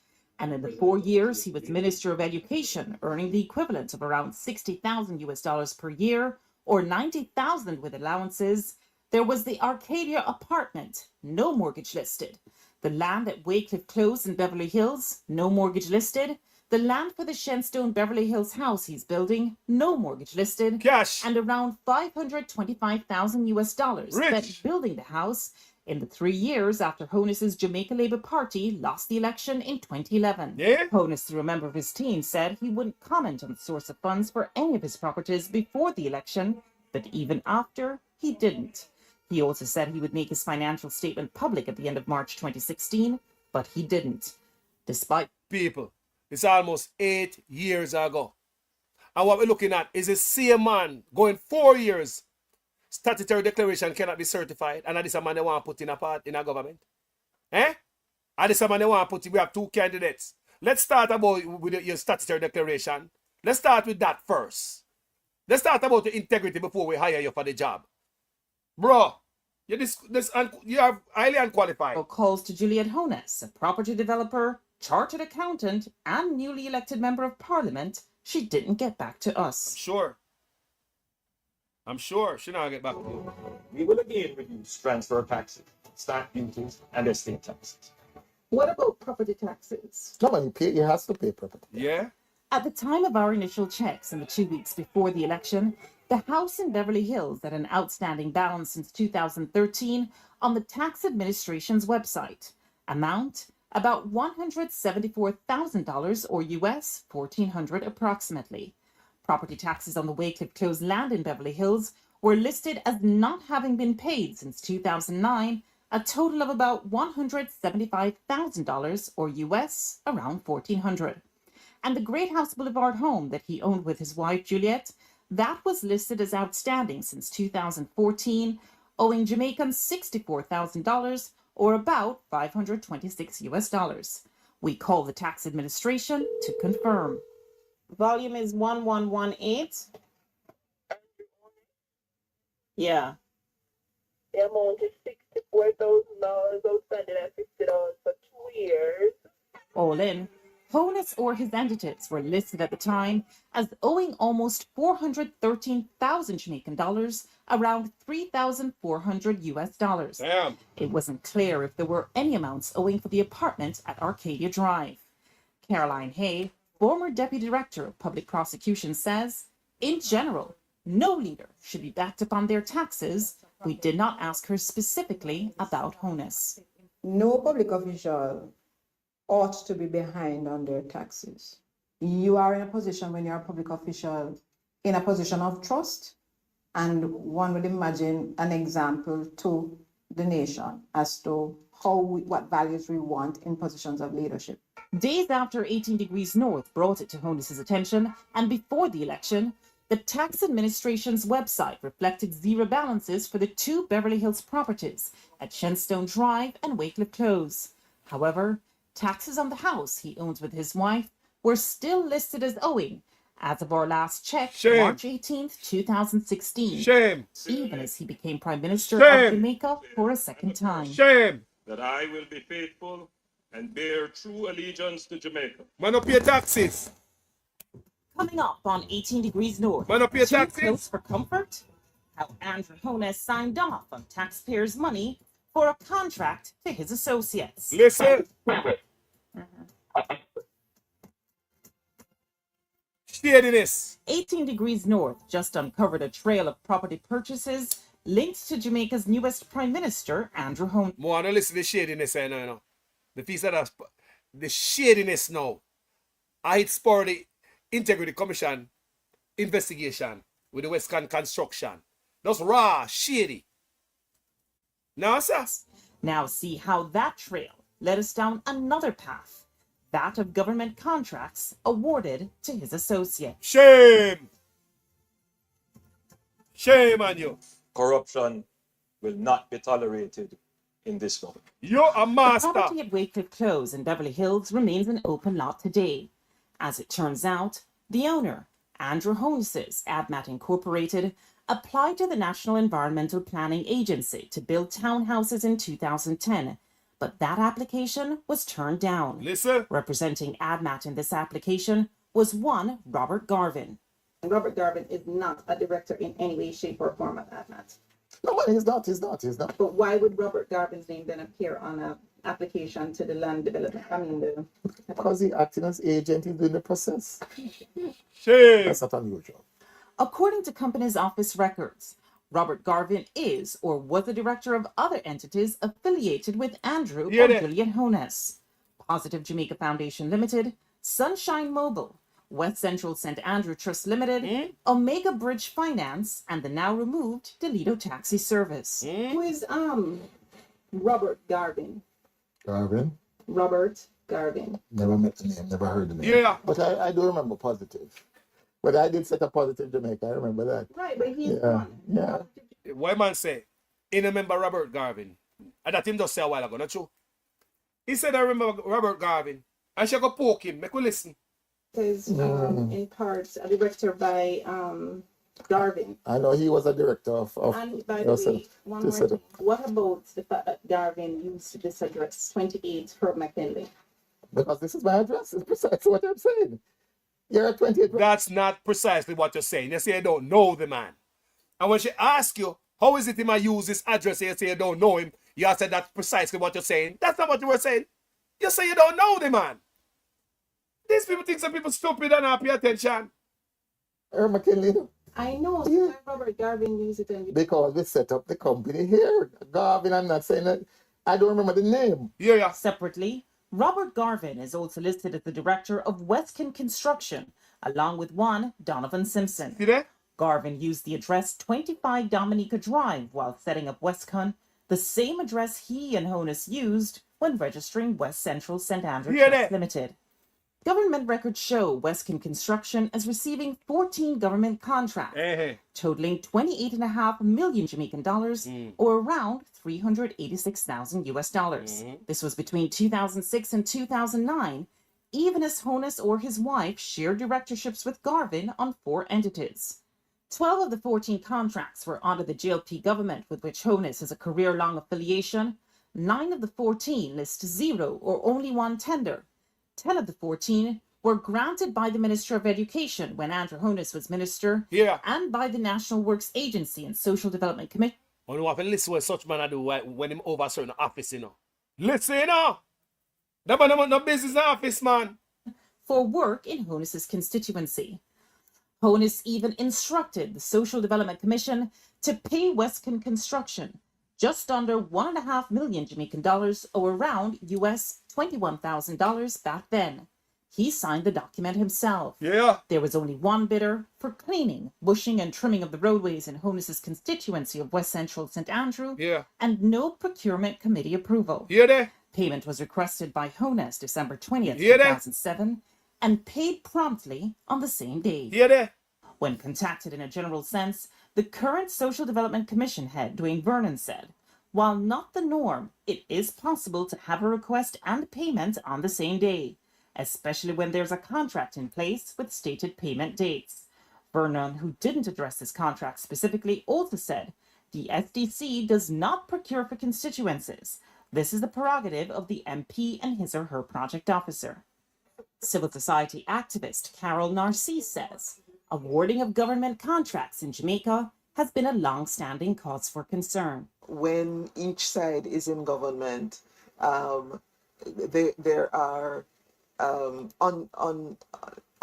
And in the 4 years he was Minister of Education, earning the equivalent of around 60,000 US dollars per year or 90,000 with allowances, there was the Arcadia apartment, no mortgage listed. The land at Wycliffe Close in Beverly Hills, no mortgage listed. The land for the Shenstone Beverly Hills house he's building, no mortgage listed. Cash. And around 525,000 US dollars spent building the house in the 3 years after Honus's Jamaica Labour Party lost the election in 2011. Yeah? Honus, through a member of his team, said he wouldn't comment on the source of funds for any of his properties before the election, but even after, he didn't. He also said he would make his financial statement public at the end of March 2016, but he didn't. Despite people, it's almost 8 years ago. And what we're looking at is a same man going 4 years. Statutory declaration cannot be certified. And this a man they want to put in a part in a government. Eh? And this a man they want to put in, we have 2 candidates. Let's start about with your statutory declaration. Let's start with that first. Let's start about the integrity before we hire you for the job. Bro, you are highly unqualified. Calls to Juliet Honus, a property developer, chartered accountant, and newly elected member of parliament, she didn't get back to us. I'm sure she'll not get back to you. We will again reduce transfer taxes, stamp duties, and estate taxes. What about property taxes? No, man, he has to pay property. Yeah? At the time of our initial checks in the 2 weeks before the election, the house in Beverly Hills had an outstanding balance since 2013 on the tax administration's website. Amount, about $174,000 or US $1,400 approximately. Property taxes on the Wycliffe Close land in Beverly Hills were listed as not having been paid since 2009, a total of about $175,000 or US around $1,400. And the Great House Boulevard home that he owned with his wife Juliet, that was listed as outstanding since 2014, owing Jamaicans $64,000 or about 526 US dollars. We call the tax administration to confirm. Volume is 1118. Yeah. The amount is $64,000 outstanding at $50 for 2 years. All in, Honus or his entities were listed at the time as owing almost 413,000 Jamaican dollars, around 3,400 US dollars. Damn. It wasn't clear if there were any amounts owing for the apartment at Arcadia Drive. Caroline Hay, former Deputy Director of Public Prosecution, says, in general, no leader should be backed upon their taxes. We did not ask her specifically about Honus. No public official ought to be behind on their taxes. You are in a position when you're a public official in a position of trust, and one would imagine an example to the nation as to what values we want in positions of leadership. Days after 18 Degrees North brought it to Honus's attention, and before the election, the tax administration's website reflected zero balances for the 2 Beverly Hills properties at Shenstone Drive and Wycliffe Close. However, taxes on the house he owns with his wife were still listed as owing as of our last check, March 18th, 2016. Shame. Even as he became Prime Minister of Jamaica for a second time. Shame. That I will be faithful and bear true allegiance to Jamaica. Man up your taxes. Coming up on 18 Degrees North. Man up your Too taxes. close for comfort? How Àndrew Honus signed off on taxpayers' money for a contract to his associates. Listen. Shadiness. 18 Degrees North just uncovered a trail of property purchases linked to Jamaica's newest Prime Minister, Àndrew Holness. More to listen to the shadiness I know, you know. The piece of that, the shadiness now. I hit spur the Integrity Commission investigation with the Western construction. That's raw, shady. Now, sir. Now see how that trail led us down another path, that of government contracts awarded to his associate. Shame! Shame on you. Corruption will not be tolerated in this government. You're a master. The property at Wycliffe Close in Beverly Hills remains an open lot today. As it turns out, the owner, Àndrew Holness's ADMAT Incorporated, applied to the National Environmental Planning Agency to build townhouses in 2010, but that application was turned down. Listen. Representing ADMAT in this application was one Robert Garvin. Robert Garvin is not a director in any way, shape, or form of ADMAT. No, he's not. But why would Robert Garvin's name then appear on an application to the land development? Because he's acting as agent in the process. Shame. That's not unusual. According to Companies Office records, Robert Garvin is or was the director of other entities affiliated with Àndrew or Julian Holness: Positive Jamaica Foundation Limited, Sunshine Mobile, West Central St. Andrew Trust Limited, Omega Bridge Finance, and the now removed Delito Taxi Service. Who is Robert Garvin? Garvin? Robert Garvin. Never met the name, never heard the name. Yeah. But I do remember Positive. But I did set a Positive Jamaica, I remember that. Right, but he's Yeah. Why man say, he remember Robert Garvin. And that him just say a while ago, not true? He said, I remember Robert Garvin. I shall go poke him, make we listen. Is in part a director by Garvin. I know he was a director of And by the way, one more thing. What about the fact that Garvin used this address, 28 Herb McKinley? Because this is my address. It's precisely what I'm saying. You're at 28. That's not precisely what you're saying. You say you don't know the man. And when she asks you, how is it him I use this address, you say you don't know him, you said that's precisely what you're saying. That's not what you were saying. You say you don't know the man. These people think some people stupid and not pay attention. Herb McKinley. I know. Why Robert Garvin used it. Because we set up the company here. Garvin, I'm not saying that. I don't remember the name. Yeah. Separately, Robert Garvin is also listed as the director of Westcon Construction, along with one Donovan Simpson. See that? Garvin used the address 25 Dominica Drive while setting up Westcon, the same address he and Holness used when registering West Central St. Andrew Trust Limited. Government records show Westcon Construction as receiving 14 government contracts, totaling 28.5 million Jamaican dollars, or around $386,000 US. This was between 2006 and 2009, even as Holness or his wife shared directorships with Garvin on 4 entities. 12 of the 14 contracts were under the JLP government, with which Holness has a career-long affiliation. 9 of the 14 list 0 or only 1 tender. 10 of the 14 were granted by the Minister of Education when Àndrew Holness was minister, and by the National Works Agency and Social Development Commission. I don't have to listen what such man I do when him over a certain office, you know. Listen, you know. That man want no business in the office, man. For work in Holness's constituency. Holness even instructed the Social Development Commission to pay Westcon Construction just under 1.5 million Jamaican dollars, or around US $21,000 back then. He signed the document himself. Yeah. There was only one bidder for cleaning, bushing, and trimming of the roadways in Holness's constituency of West Central St. Andrew, and no procurement committee approval. Payment was requested by Holness December 20th, 2007, and paid promptly on the same day. When contacted in a general sense, the current Social Development Commission head, Dwayne Vernon, said, while not the norm, it is possible to have a request and payment on the same day, especially when there's a contract in place with stated payment dates. Vernon, who didn't address this contract specifically, also said, the SDC does not procure for constituencies. This is the prerogative of the MP and his or her project officer. Civil society activist Carol Narcisse says, awarding of government contracts in Jamaica has been a long-standing cause for concern. When each side is in government, there are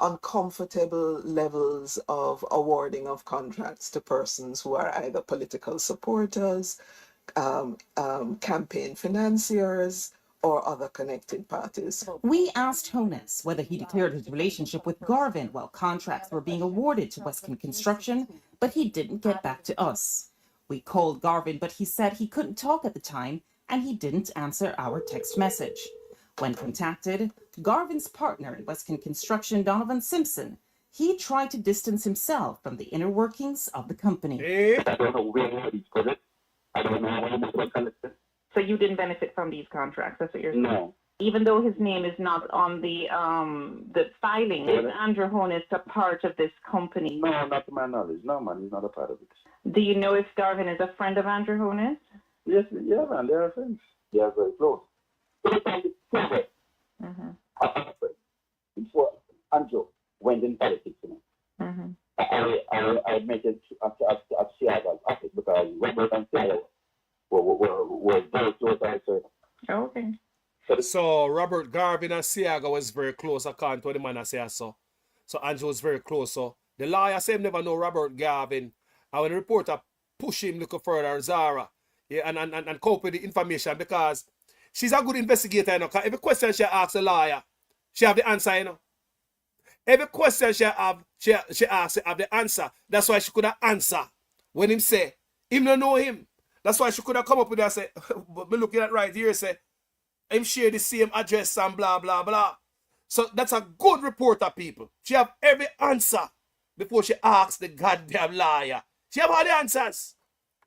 uncomfortable levels of awarding of contracts to persons who are either political supporters, campaign financiers, or other connected parties. We asked Honus whether he declared his relationship with Garvin while contracts were being awarded to Western Construction, but he didn't get back to us. We called Garvin, but he said he couldn't talk at the time and he didn't answer our text message. When contacted, Garvin's partner in Western Construction, Donovan Simpson, he tried to distance himself from the inner workings of the company. I don't know where these projects. I don't know how many was collected. So you didn't benefit from these contracts, that's what you're saying? No. Even though his name is not on the filing, is Àndrew Honus a part of this company? No, not to my knowledge. No, man, he's not a part of it. Do you know if Garvin is a friend of Àndrew Honus? Yes, yeah, man, they are friends. They are very close. Before Àndrew went in politics, you know. I met it at Seattle office because Robert and Seattle were very close to each other. Okay. So Robert Garvin and Siaga was very close, according to the man I say so. So Àndrew was very close. So the lawyer said him never know Robert Garvin. And when the reporter push him look further, Zara, yeah, and cope with the information because she's a good investigator, you know. Every question she asks the lawyer, she have the answer, you know. Every question she asks, have the answer. That's why she could have answer when him say, him don't know him. That's why she could have come up with that and say, but me looking at right here, say, him share the same address and blah, blah, blah. So that's a good reporter, people. She have every answer before she asks the goddamn liar. She have all the answers.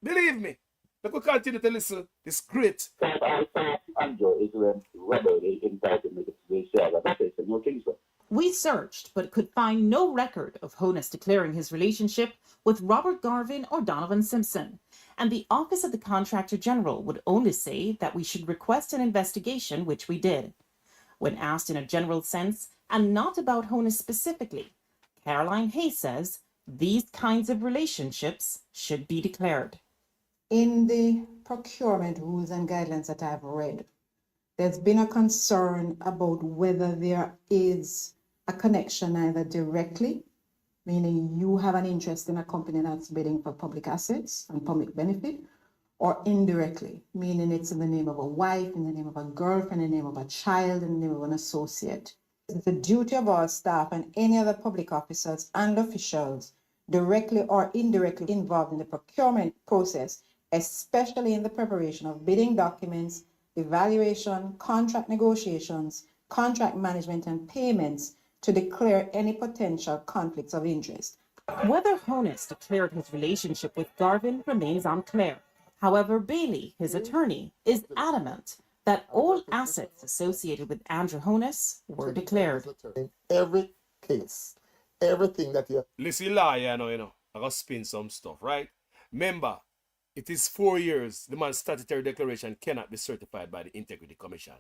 Believe me. Let me continue to listen. It's great. Àndrew is when Robert invited me to say that it's a new Kingston. We searched, but could find no record of Honus declaring his relationship with Robert Garvin or Donovan Simpson. And the Office of the Contractor General would only say that we should request an investigation, which we did. When asked in a general sense, and not about Honus specifically, Caroline Hayes says these kinds of relationships should be declared. In the procurement rules and guidelines that I've read, there's been a concern about whether there is a connection either directly, meaning you have an interest in a company that's bidding for public assets and public benefit, or indirectly, meaning it's in the name of a wife, in the name of a girlfriend, in the name of a child, in the name of an associate. It's the duty of our staff and any other public officers and officials directly or indirectly involved in the procurement process, especially in the preparation of bidding documents, evaluation, contract negotiations, contract management, and payments to declare any potential conflicts of interest. Whether Honus declared his relationship with Garvin remains unclear. However, Bailey, his attorney, is adamant that all assets associated with Àndrew Honus were declared. In every case, everything that you... Listen, lawyer, I gotta spin some stuff, right? Remember, it is 4 years. The man's statutory declaration cannot be certified by the Integrity Commission.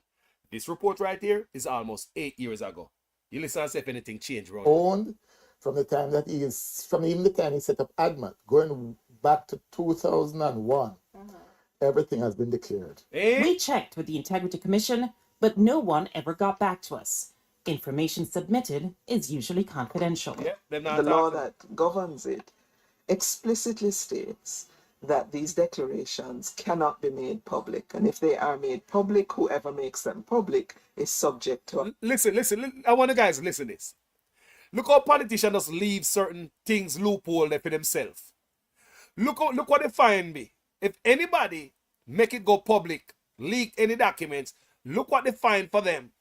This report right here is almost 8 years ago. You listen and see if anything changed, bro. Owned from the time that he is, from even the time he set up ADMAT, going back to 2001, everything has been declared. We checked with the Integrity Commission, but no one ever got back to us. Information submitted is usually confidential. The law that governs it explicitly states that these declarations cannot be made public. And if they are made public, whoever makes them public is subject to... Listen. I want you guys to listen to this. Look how politicians just leave certain things loophole there for themselves. Look what they find me. If anybody make it go public, leak any documents, look what they find for them.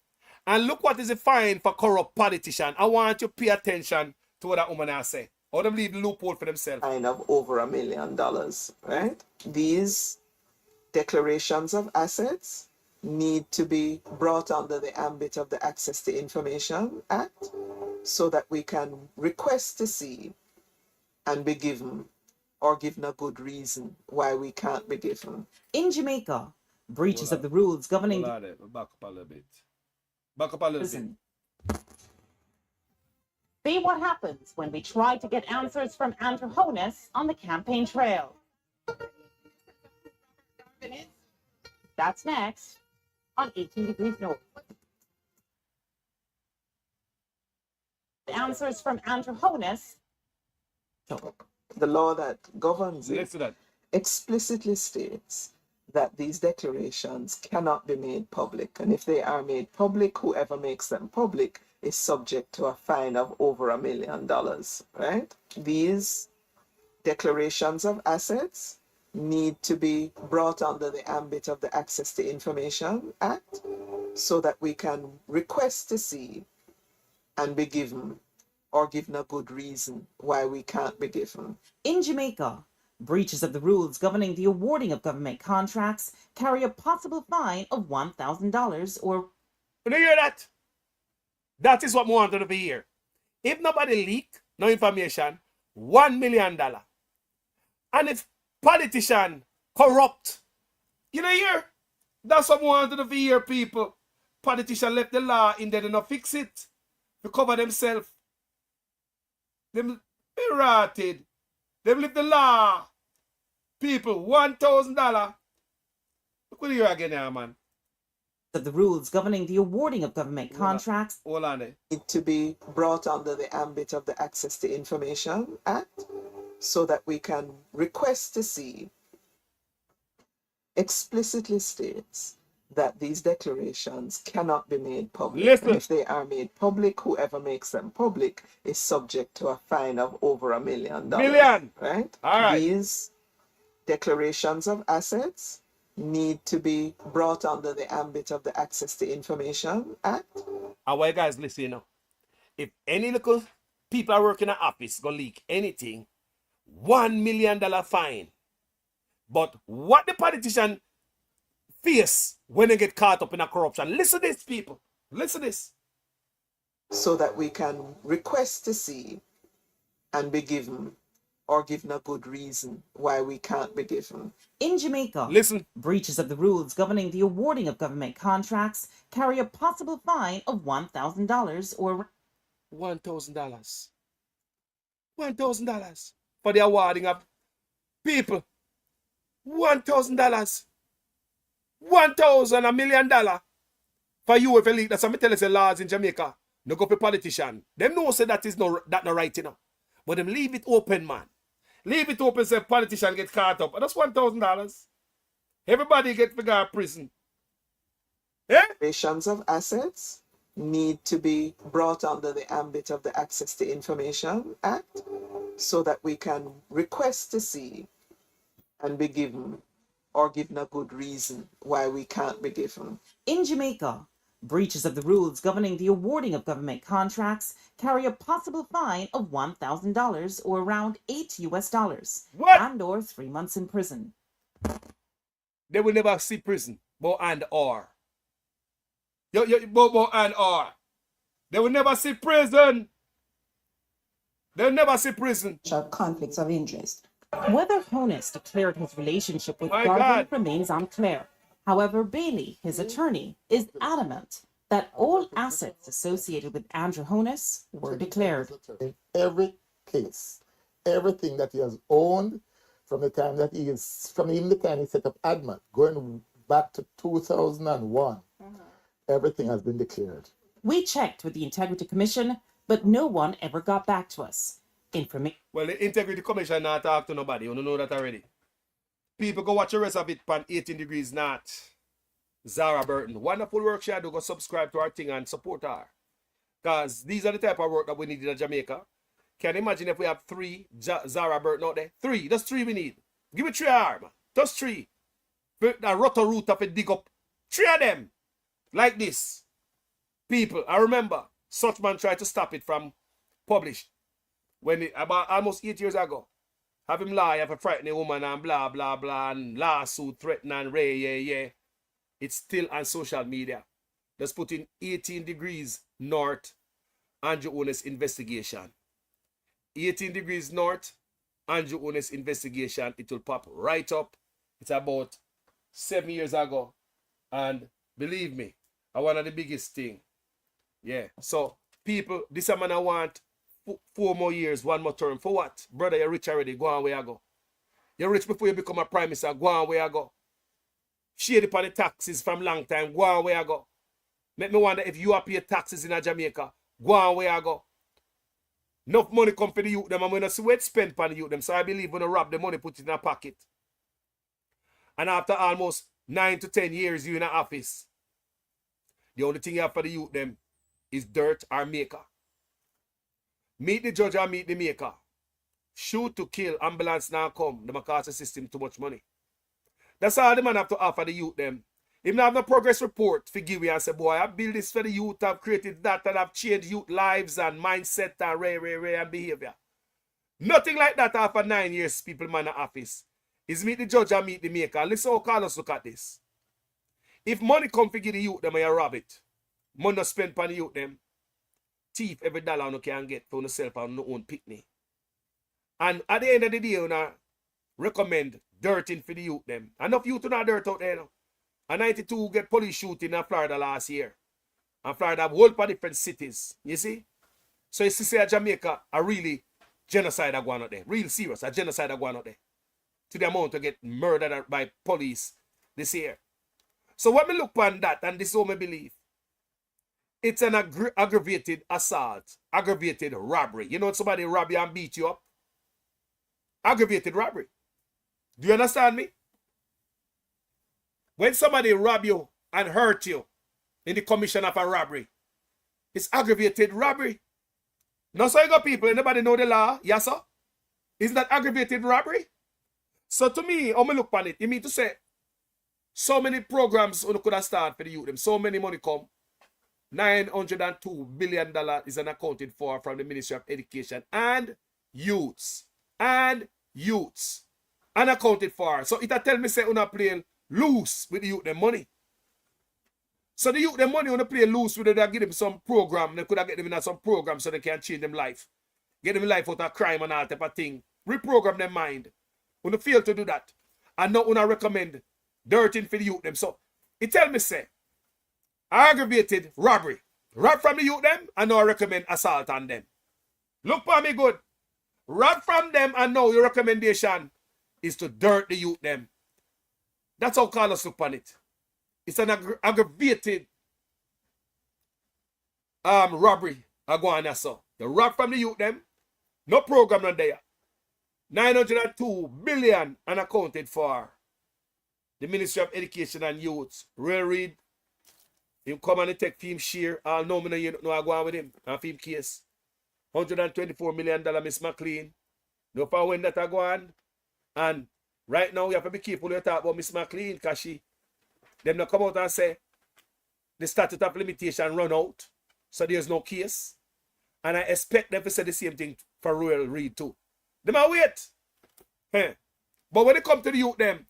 And look what is the fine for corrupt politician. I want you to pay attention to what that woman has said. Or them leave the loophole for themselves. Kind of over $1 million, right? These declarations of assets need to be brought under the ambit of the Access to Information Act so that we can request to see and be given or given a good reason why we can't be given. In Jamaica, breaches of the rules governing... Back up a little bit. Back up a little bit. See what happens when we try to get answers from Àndrew Honus on the campaign trail. That's next on 18 Degrees North. Answers from Andrew Honus. The law that governs it Listen to that. explicitly states that these declarations cannot be made public. And if they are made public, whoever makes them public is subject to a fine of over $1 million, right? These declarations of assets need to be brought under the ambit of the Access to Information Act so that we can request to see and be given or given a good reason why we can't be given. In Jamaica, breaches of the rules governing the awarding of government contracts carry a possible fine of $1,000 or... You hear that? That is what we wanted to be here. If nobody leak no information, $1 million. And if politician corrupt, you know here, that's what we wanted to be here, people. Politician left the law in there, they not fix it. To cover themselves. Them rotted. They live the law. People, $1,000. Look at you again now, man. The rules governing the awarding of government contracts Hold on there. Need to be brought under the ambit of the Access to Information Act so that we can request to see explicitly states that these declarations cannot be made public. Listen. And if they are made public, whoever makes them public is subject to a fine of over $1 million. Right? All right. These declarations of assets need to be brought under the ambit of the Access to Information Act. And why you guys listen, you know? If any little people are working in an office go leak anything, $1 million fine. But what the politician face when they get caught up in a corruption? Listen to this, people. Listen to this. So that we can request to see and be given or given a good reason why we can't be given. in Jamaica. Listen. Breaches of the rules governing the awarding of government contracts carry a possible fine of $1,000 or $1,000. $1,000 for the awarding of people. $1,000. $1 million for you if you leak. That's what I tell you, the laws in Jamaica. No go for politician. Them know say that is not right, you know. But them leave it open, man. Leave it open so politician get caught up. And that's $1,000. Everybody get to go to prison. Declarations of assets need to be brought under the ambit of the Access to Information Act so that we can request to see and be given or given a good reason why we can't be given. in Jamaica. Breaches of the rules governing the awarding of government contracts carry a possible fine of $1,000 or around $8 and or 3 months in prison. They will never see prison. But and or. But and or. They will never see prison. They'll never see prison. Conflicts of interest. Whether Honus declared his relationship with My Garvin God. remains unclear. However, Bailey, his attorney, is adamant that all assets associated with Àndrew Honus were declared. In every case, everything that he has owned from the time that he is, from even the time he set up ADMAT, going back to 2001, everything has been declared. We checked with the Integrity Commission, but no one ever got back to us. Well, the Integrity Commission not talk to nobody. You don't know that already. People go watch the rest of it on 18 Degrees North. Zara Burton. Wonderful work she do. Go subscribe to our thing and support her. Because these are the type of work that we need in Jamaica. Can you imagine if we have 3 Zara Burton out there? 3. That's 3 we need. Give me 3 hours, man. Just 3. That rotor root of it dig up. 3 of them. Like this. People, I remember Suchman tried to stop it from published. About almost 8 years ago. Have him lie, have a frightening woman and blah, blah, blah, and lawsuit, threaten and yeah. It's still on social media. Just put in 18 Degrees North, Àndrew Honus investigation. 18 Degrees North, Àndrew Honus investigation. It will pop right up. It's about 7 years ago. And believe me, one of the biggest thing. Yeah. So, people, this man I want 4 more years, 1 more term. For what? Brother, you're rich already. Go on where I go. You're rich before you become a prime minister. Go on where I go. Shade upon the taxes from long time. Go on where I go. Make me wonder if you are paying taxes in Jamaica. Go on where I go. Enough money come for the youth them, and when I see where it spent on the youth them, so I believe when I rob the money, put it in a pocket. And after almost 9 to 10 years you in an office, the only thing you have for the youth them is dirt or maker. Meet the judge or meet the maker. Shoot to kill, ambulance now come. The cost the system too much money. That's all the man have to offer the youth them. If not have no progress report, forgive me and say, boy, I build this for the youth, I've created that, and I've changed youth lives and mindset and and behavior. Nothing like that after 9 years, people man in office. Is meet the judge and meet the maker. Listen how Carlos look at this. If money come to give the youth them and you rob it, money not spent on the youth them, thief every dollar you can get for yourself and your own picnic. And at the end of the day, you recommend dirting for the youth them. Enough youth not dirt out there now. And 92 get police shooting in Florida last year. And Florida have whole of different cities. You see? So you see say Jamaica are really genocide going out there. Real serious. A genocide going out there. To the amount to get murdered by police this year. So when we look on that, and this is what I believe, it's an aggravated assault, aggravated robbery. You know when somebody rob you and beat you up? Aggravated robbery. Do you understand me? When somebody rob you and hurt you in the commission of a robbery, it's aggravated robbery. Now so you got people, anybody know the law? Yes, sir? Isn't that aggravated robbery? So to me, I'm look on it. You mean to say, so many programs you could have started for the youth. Them. So many money come. $902 billion is unaccounted for from the Ministry of Education and youths. And youths. Unaccounted for. So it tell me say you're playing loose with the youth them money. So the youth them money when they play loose with it, they give them some program. They could have get them in some program so they can change them life. Get them life out of crime and all type of thing. Reprogram their mind. When you fail to do that, and not when I recommend dirting for the youth them. So it tell me say aggravated robbery. Rob from the youth them and now I recommend assault on them. Look for me good. Rob from them and now your recommendation is to dirt the youth them. That's how Carlos look on it. It's an aggravated robbery. So the rob from the youth them, no program on there. 902 billion unaccounted for. The Ministry of Education and Youth. Real read. Him come and take film share. All know me no I go on with him. And film case. $124 million Miss McLean. No for when that I go on. And right now you have to be careful when you talk about Miss McLean because them not come out and say the statute of limitation run out. So there's no case. And I expect them to say the same thing for Royal Reid too. They might wait. But when it comes to the youth them,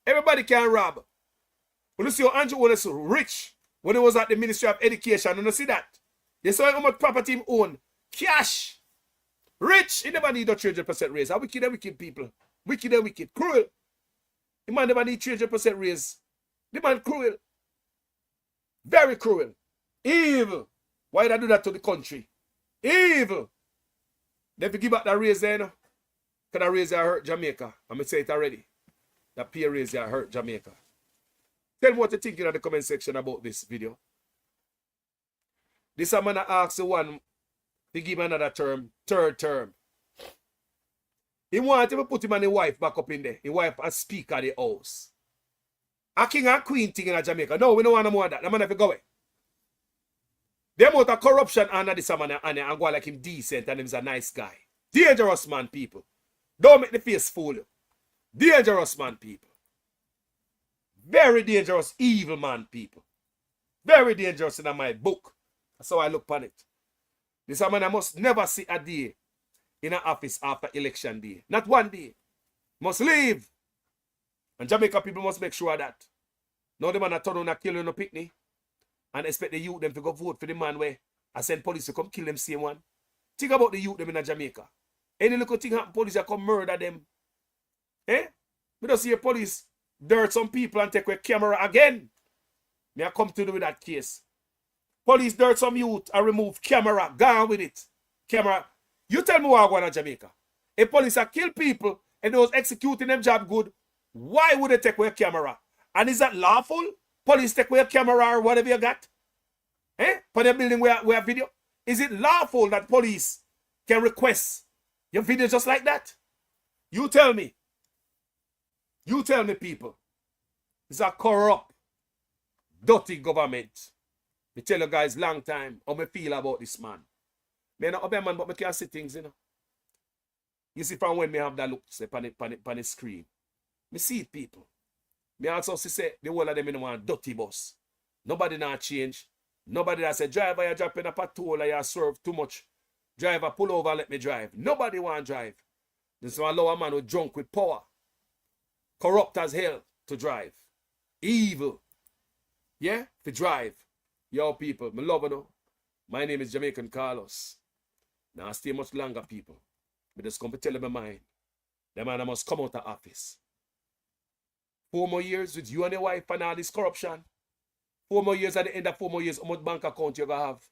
everybody can rob. When you see Àndrew was rich when he was at the Ministry of Education, you see that? You saw how much property he owned. Cash. Rich. He never need a 300% raise. How wicked and wicked people. Wicked and wicked. Cruel. The man never need 300% raise. The man cruel. Very cruel. Evil. Why did I do that to the country? Evil. Then if you give back that raise there, can I raise that hurt Jamaica? I'm going to say it already. That peer raise that hurt Jamaica. Tell me what you think in the comment section about this video. This I'm going to ask the one to give another term, third term. He wanted to put him and his wife back up in there. His wife as speaker of the house. A king and queen thing in Jamaica. No, we don't want no more of that. The man have to go away. The amount of corruption under this man and go like him decent and him's a nice guy. Dangerous man, people. Don't make the face fool you. Dangerous man, people. Very dangerous, evil man, people. Very dangerous in my book. That's how I look upon it. This man I must never see a day in an office after election day. Not one day. Must leave. And Jamaica people must make sure of that. Now the man a turn on a kill on a picnic and expect the youth them to go vote for the man where I send police to come kill them same one. Think about the youth them in Jamaica. Any little thing happen, police come murder them. Eh? We don't see a police dirt some people and take away camera again. Me I come to do with that case. Police dirt some youth and remove camera. Gone with it. Camera. You tell me what I want in Jamaica. If police are kill people and they was executing them job good, why would they take away camera? And is that lawful? Police take away camera or whatever you got? Eh? For the building where video? Is it lawful that police can request your video just like that? You tell me. You tell me, people. It's a corrupt, dirty government. Me tell you guys long time how me feel about this man. Me not a man, but me can see things, you know. You see from when me have that look, say, pan the screen. Me see it, people. Me also say, the whole of them in one dirty bus. Nobody not change. Nobody that say, driver, you drop in a patrol or you serve too much. Driver, pull over and let me drive. Nobody want drive. This one allow a man who drunk with power. Corrupt as hell to drive. Evil. Yeah? To drive. Yo, people, me love you. My name is Jamaican Carlos. Now, I stay much longer, people. Me just come to tell you my mind. The man must come out of office. 4 more years with you and your wife and all this corruption. 4 more years at the end of 4 more years, how much bank account you gonna have?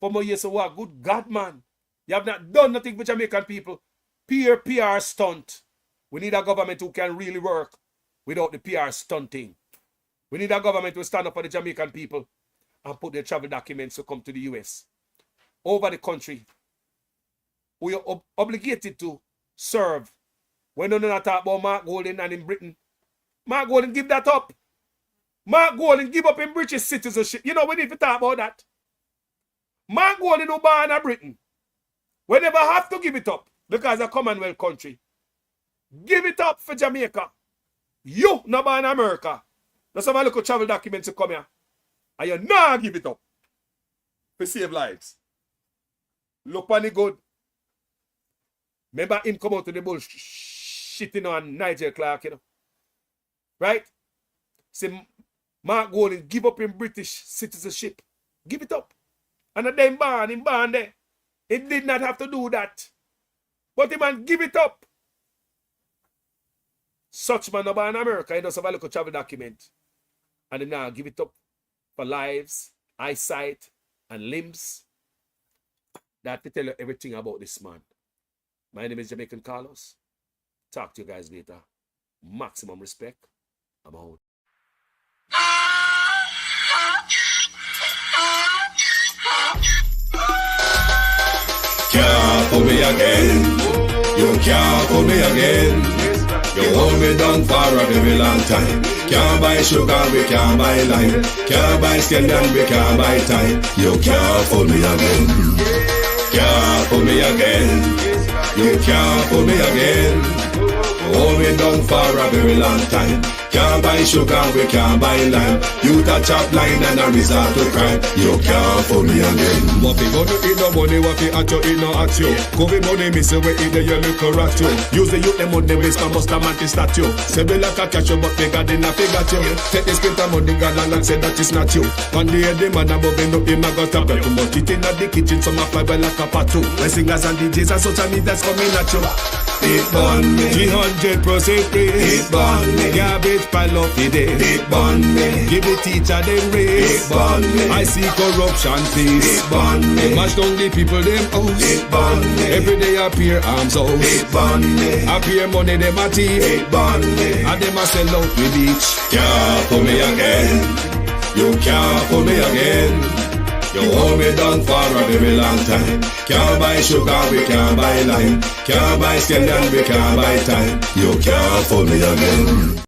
4 more years, so what? Good God, man. You have not done nothing for Jamaican people. PR stunt. We need a government who can really work without the PR stunting. We need a government who stand up for the Jamaican people and put their travel documents to come to the US. Over the country. We are obligated to serve. When you not talk about Mark Golding and in Britain, Mark Golding give that up. Mark Golding give up in British citizenship. You know, we need to talk about that. Mark Golding who born in Britain. We never have to give it up because it's a Commonwealth country. Give it up for Jamaica. You not born in America. Let's have a look at travel documents to come here. And you not give it up. To save lives. Look on the good. Remember him come out to the bullshitting on Nigel Clark, you know. Right? Say, Mark Golding give up in British citizenship. Give it up. And then him born there. He did not have to do that. But the man give it up. Such man about in America, he does have a look at travel document. And he now give it up for lives, eyesight, and limbs. That to tell you everything about this man. My name is Jamaican Carlos. Talk to you guys later. Maximum respect. I'm out. Can't fool me again. You can't fool me again. You hold me down for a very long time. Can't buy sugar, we can't buy lime. Can't buy scallion, we can't buy time. You can't fool me again. Can't fool me again. You can't fool me again. Hold me down for a very long time. Can't buy sugar, we can't buy lime. You touch up line and a resort to crime. You can't fool me again. What fi go to eat no money, what fi at you eat no at you. COVID money miss away eat the your little rat you. Use the youth the money waste for bust a mantis statue. Say be like a catch you but bigger than a figure you. Take the spit of money gal and say that is not you. One day the man above end up him a got a belt. But it in the kitchen some a fly well like a patu. My singers and DJs and social media's coming at you. It burn me 300% raise. It burn me garbage pile up the day. It burn me Give the teacher them raise. It burn me I see corruption please. It burn me Mash down the people them house. It burn me Every day appear arms out. It burn me Appear money them a thief. It burn me And them a sell out with each. Can't fool me again. You can't fool me again. You hold me down for a very long time. Can't buy sugar, we can't buy lime. Can't buy scallion, we can't buy time. You can't fool me again.